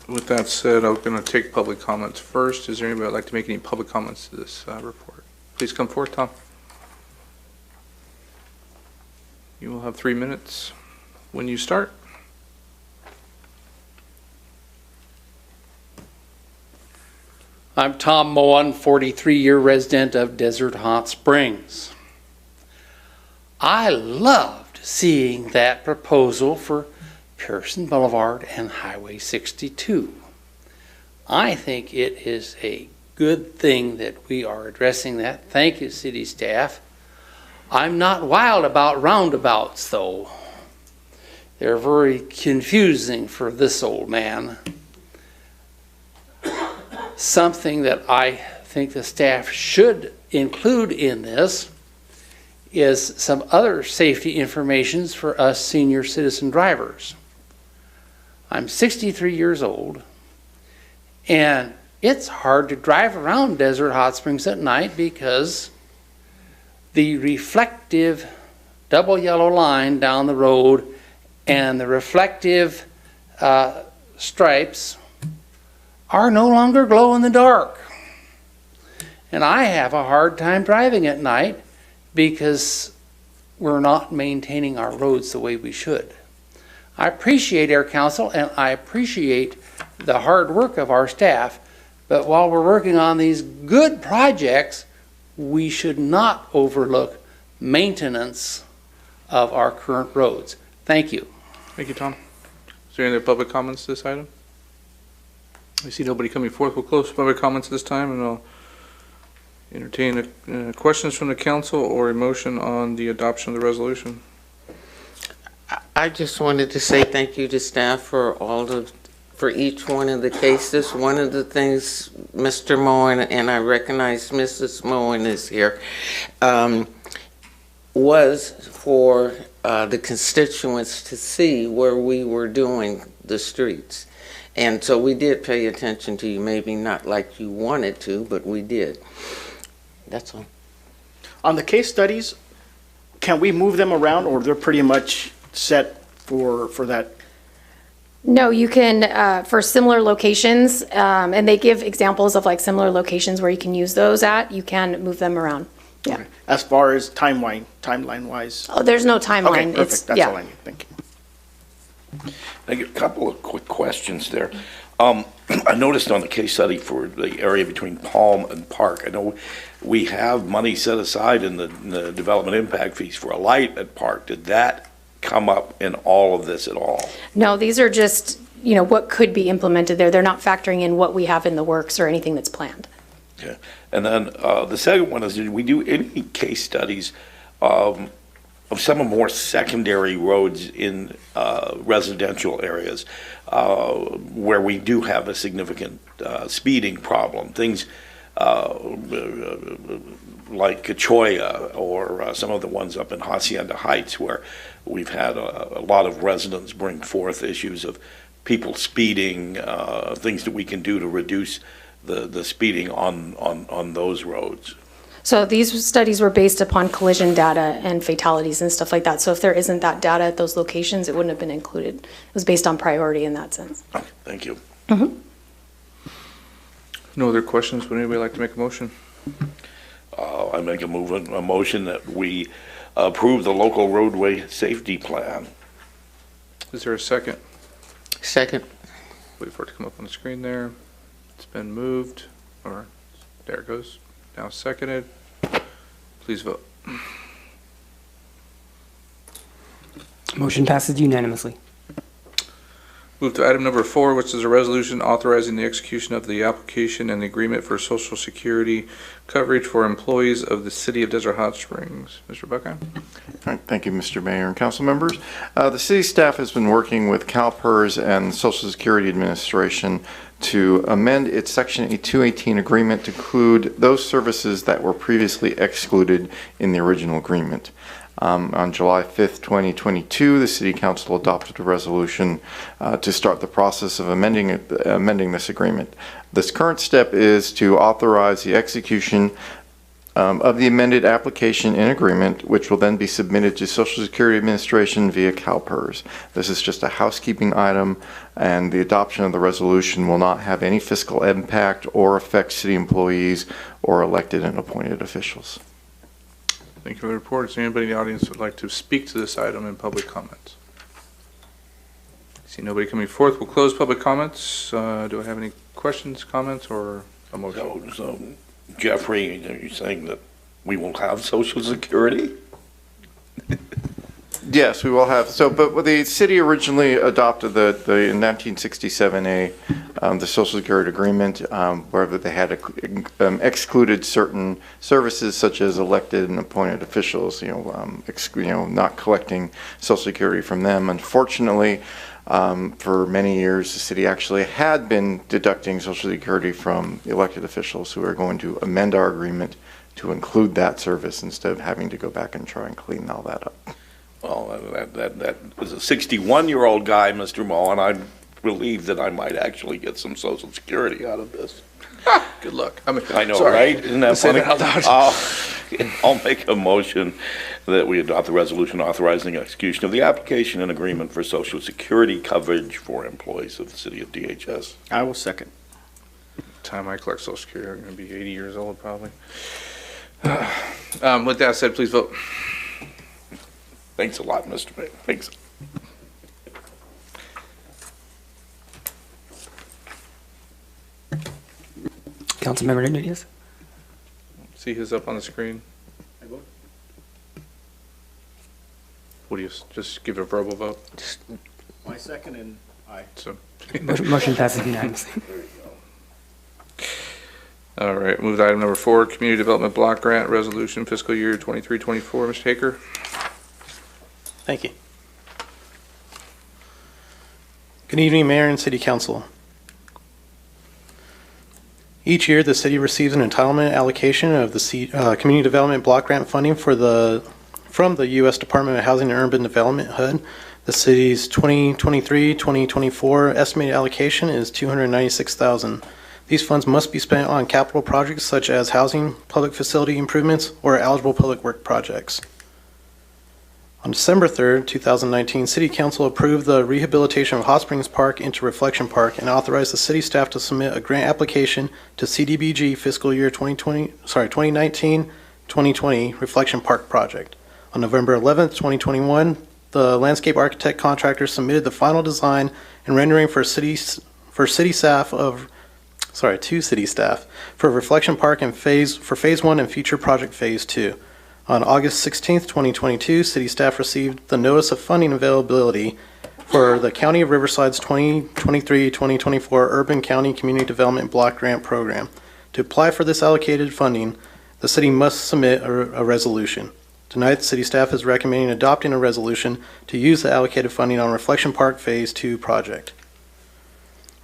With that said, I'm going to take public comments first. Is there anybody that'd like to make any public comments to this report? Please come forth, Tom. You will have 3 minutes when you start. I'm Tom Moen, 43-year resident of Desert Hot Springs. I loved seeing that proposal for Pearson Boulevard and Highway 62. I think it is a good thing that we are addressing that. Thank you, city staff. I'm not wild about roundabouts, though. They're very confusing for this old man. Something that I think the staff should include in this is some other safety information for us senior citizen drivers. I'm 63 years old, and it's hard to drive around Desert Hot Springs at night because the reflective double yellow line down the road and the reflective stripes are no longer glow in the dark. And I have a hard time driving at night because we're not maintaining our roads the way we should. I appreciate Air Council and I appreciate the hard work of our staff, but while we're working on these good projects, we should not overlook maintenance of our current roads. Thank you. Thank you, Tom. Is there any other public comments to this item? I see nobody coming forth. We'll close public comments this time, and I'll entertain questions from the council or a motion on the adoption of the resolution. I just wanted to say thank you to staff for for each one of the cases. One of the things, Mr. Moen, and I recognize Mrs. Moen is here, was for the constituents to see where we were doing the streets. And so we did pay attention to you, maybe not like you wanted to, but we did. That's all. On the case studies, can we move them around, or they're pretty much set for that? No, you can, for similar locations, and they give examples of like similar locations where you can use those at, you can move them around. Yeah. Okay. As far as timeline-wise? Oh, there's no timeline. Okay, perfect. That's all I need. Thank you. I get a couple of quick questions there. I noticed on the case study for the area between Palm and Park, I know we have money set aside in the development impact fees for a light at Park. Did that come up in all of this at all? No, these are just, what could be implemented there. They're not factoring in what we have in the works or anything that's planned. Okay. And then the second one is, did we do any case studies of some of more secondary roads in residential areas where we do have a significant speeding problem? Things like Cachoya or some of the ones up in Hacienda Heights, where we've had a lot of residents bring forth issues of people speeding, things that we can do to reduce the speeding on those roads. So these studies were based upon collision data and fatalities and stuff like that. So if there isn't that data at those locations, it wouldn't have been included. It was based on priority in that sense. Okay, thank you. Mm-hmm. No other questions? Would anybody like to make a motion? I make a motion that we approve the local roadway safety plan. Is there a second? Second. Wait for it to come up on the screen there. It's been moved, or there it goes. Now seconded. Please vote. Motion passes unanimously. Move to item number 4, which is a resolution authorizing the execution of the application and the agreement for Social Security coverage for employees of the City of Desert Hot Springs. Mr. Buckheim? All right, thank you, Mr. Mayor and council members. The city staff has been working with CalPERS and Social Security Administration to amend its Section 218 agreement to include those services that were previously excluded in the original agreement. On July 5th, 2022, the City Council adopted a resolution to start the process of amending this agreement. This current step is to authorize the execution of the amended application and agreement, which will then be submitted to Social Security Administration via CalPERS. This is just a housekeeping item, and the adoption of the resolution will not have any fiscal impact or affect city employees or elected and appointed officials. Thank you for the report. Is there anybody in the audience that would like to speak to this item in public comments? See nobody coming forth. We'll close public comments. Do I have any questions, comments, or a motion? So Jeffrey, are you saying that we will have Social Security? Yes, we will have. But the city originally adopted the in 1967 the Social Security agreement, where they had excluded certain services such as elected and appointed officials. Not collecting Social Security from them. Unfortunately, for many years, the city actually had been deducting Social Security from elected officials. So we're going to amend our agreement to include that service instead of having to go back and try and clean all that up. Well, that was a 61-year-old guy, Mr. Moe, and I believe that I might actually get some Social Security out of this. Good luck. I know, sorry. right? Isn't that funny? That out loud. I'll make a motion that we adopt the resolution authorizing execution of the application and agreement for Social Security coverage for employees of the City of DHS. I will second. Time I collect Social Security, I'm going to be 80 years old probably. With that said, please vote. Thanks a lot, Mr. Mayor. Thanks. Councilmember Nunez. See who's up on the screen. What do you just give a verbal vote? My second, and Aye. So. Motion passes unanimously. All right, move to item number 4, Community Development Block Grant Resolution Fiscal Year 23-24. Mr. Haker. Thank you. Good evening, Mayor and City Council. Each year, the city receives an entitlement allocation of the Community Development Block Grant funding from the U.S. Department of Housing and Urban Development, HUD. The city's 2023-2024 estimated allocation is $296,000. These funds must be spent on capital projects such as housing, public facility improvements, or eligible public work projects. On December 3rd, 2019, City Council approved the rehabilitation of Hot Springs Park into Reflection Park and authorized the city staff to submit a grant application to CDBG fiscal year 2019-2020 Reflection Park project. On November 11th, 2021, the landscape architect contractor submitted the final design and rendering to city staff for Reflection Park and phase 1 and future project phase 2. On August 16th, 2022, city staff received the notice of funding availability for the County of Riverside's 2023-2024 Urban County Community Development Block Grant Program. To apply for this allocated funding, the city must submit a resolution. Tonight, the city staff is recommending adopting a resolution to use the allocated funding on Reflection Park Phase 2 project.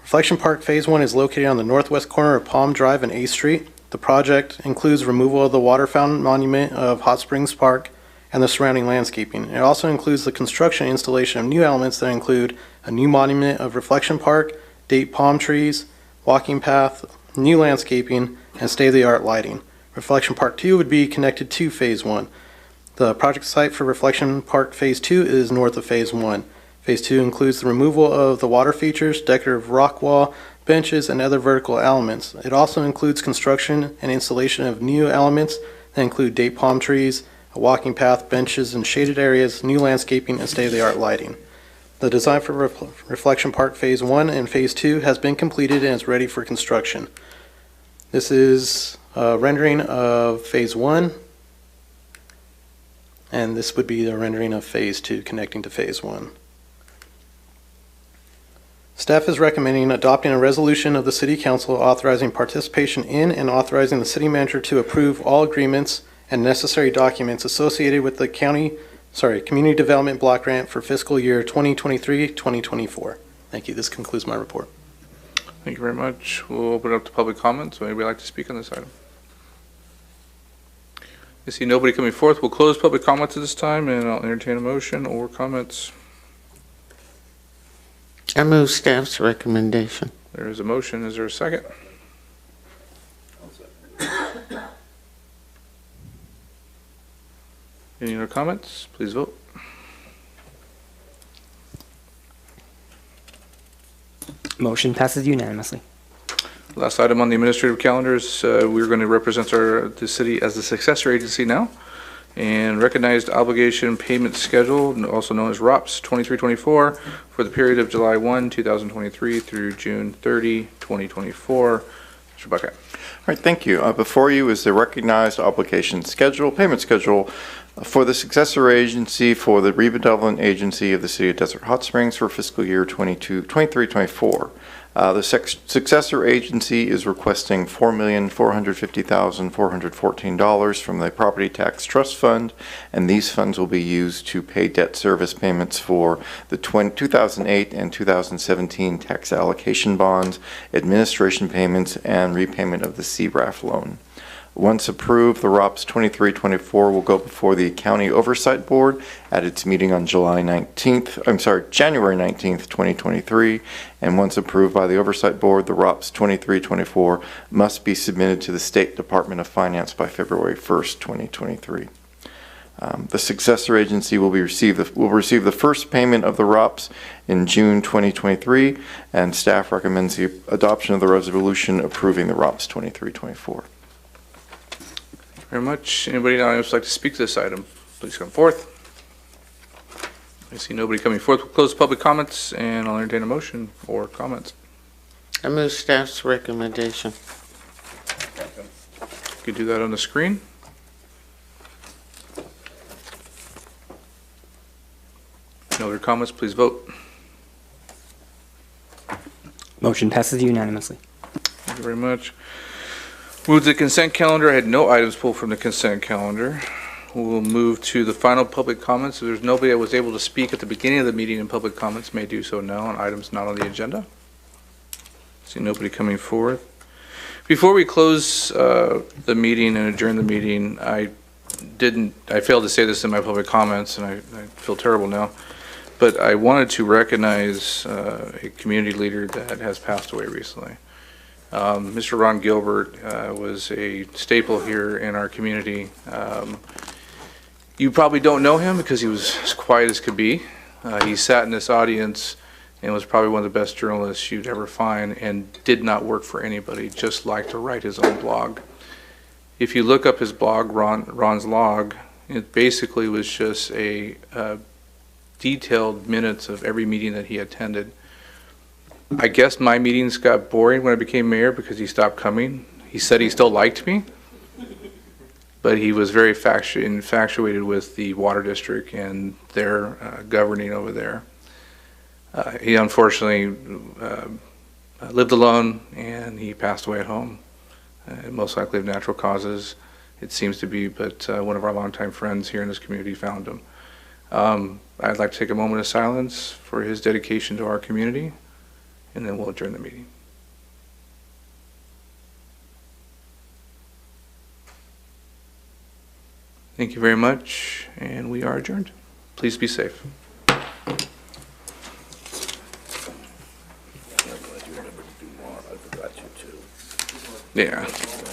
Reflection Park Phase 1 is located on the northwest corner of Palm Drive and 8th Street. The project includes removal of the water fountain monument of Hot Springs Park and the surrounding landscaping. It also includes the construction and installation of new elements that include a new monument of Reflection Park, date palm trees, walking path, new landscaping, and state-of-the-art lighting. Reflection Park 2 would be connected to Phase 1. The project site for Reflection Park Phase 2 is north of Phase 1. Phase 2 includes the removal of the water features, decorative rock wall, benches, and other vertical elements. It also includes construction and installation of new elements that include date palm trees, a walking path, benches, and shaded areas, new landscaping, and state-of-the-art lighting. The design for Reflection Park Phase 1 and Phase 2 has been completed and is ready for construction. This is a rendering of Phase 1, and this would be the rendering of Phase 2 connecting to Phase 1. Staff is recommending adopting a resolution of the City Council authorizing participation in and authorizing the city manager to approve all agreements and necessary documents associated with the Community Development Block Grant for fiscal year 2023-2024. Thank you. This concludes my report. Thank you very much. We'll open it up to public comments. Would anybody like to speak on this item? I see nobody coming forth. We'll close public comments at this time, and I'll entertain a motion or comments. I move staff's recommendation. There is a motion. Is there a second? Any other comments? Please vote. Motion passes unanimously. Last item on the administrative calendar is we're going to represent the city as the successor agency now, and recognized obligation payment schedule, also known as ROPS 2324, for the period of July 1, 2023 through June 30, 2024. Mr. Buckeye. All right, thank you. Before you is the recognized obligation schedule, payment schedule for the successor agency for the redevelopment agency of the City of Desert Hot Springs for fiscal year 23-24. The successor agency is requesting $4,450,414 from the Property Tax Trust Fund, and these funds will be used to pay debt service payments for the 2008 and 2017 tax allocation bonds, administration payments, and repayment of the CRAF loan. Once approved, the ROPS 2324 will go before the County Oversight Board at its meeting on January 19th, 2023. And once approved by the Oversight Board, the ROPS 2324 must be submitted to the State Department of Finance by February 1st, 2023. The successor agency will receive the first payment of the ROPS in June 2023, and staff recommends the adoption of the resolution approving the ROPS 2324. Very much. Anybody in the audience would like to speak to this item, please come forth. I see nobody coming forth. We'll close public comments, and I'll entertain a motion or comments. I move staff's recommendation. You can do that on the screen. No other comments, please vote. Motion passes unanimously. Thank you very much. Move to the consent calendar. I had no items pulled from the consent calendar. We'll move to the final public comments. If there's nobody that was able to speak at the beginning of the meeting in public comments, may do so now on items not on the agenda. See nobody coming forward. Before we close the meeting and adjourn the meeting, I failed to say this in my public comments, and I feel terrible now, but I wanted to recognize a community leader that has passed away recently. Mr. Ron Gilbert was a staple here in our community. You probably don't know him because he was as quiet as could be. He sat in this audience and was probably one of the best journalists you'd ever find, and did not work for anybody, just liked to write his own blog. If you look up his blog, Ron's Log, it basically was just a detailed minutes of every meeting that he attended. I guess my meetings got boring when I became mayor because he stopped coming. He said he still liked me, but he was very infatuated with the water district and their governing over there. He unfortunately lived alone, and he passed away at home, most likely of natural causes, it seems to be, but one of our longtime friends here in this community found him. I'd like to take a moment of silence for his dedication to our community, and then we'll adjourn the meeting. Thank you very much, and we are adjourned. Please be safe. Yeah.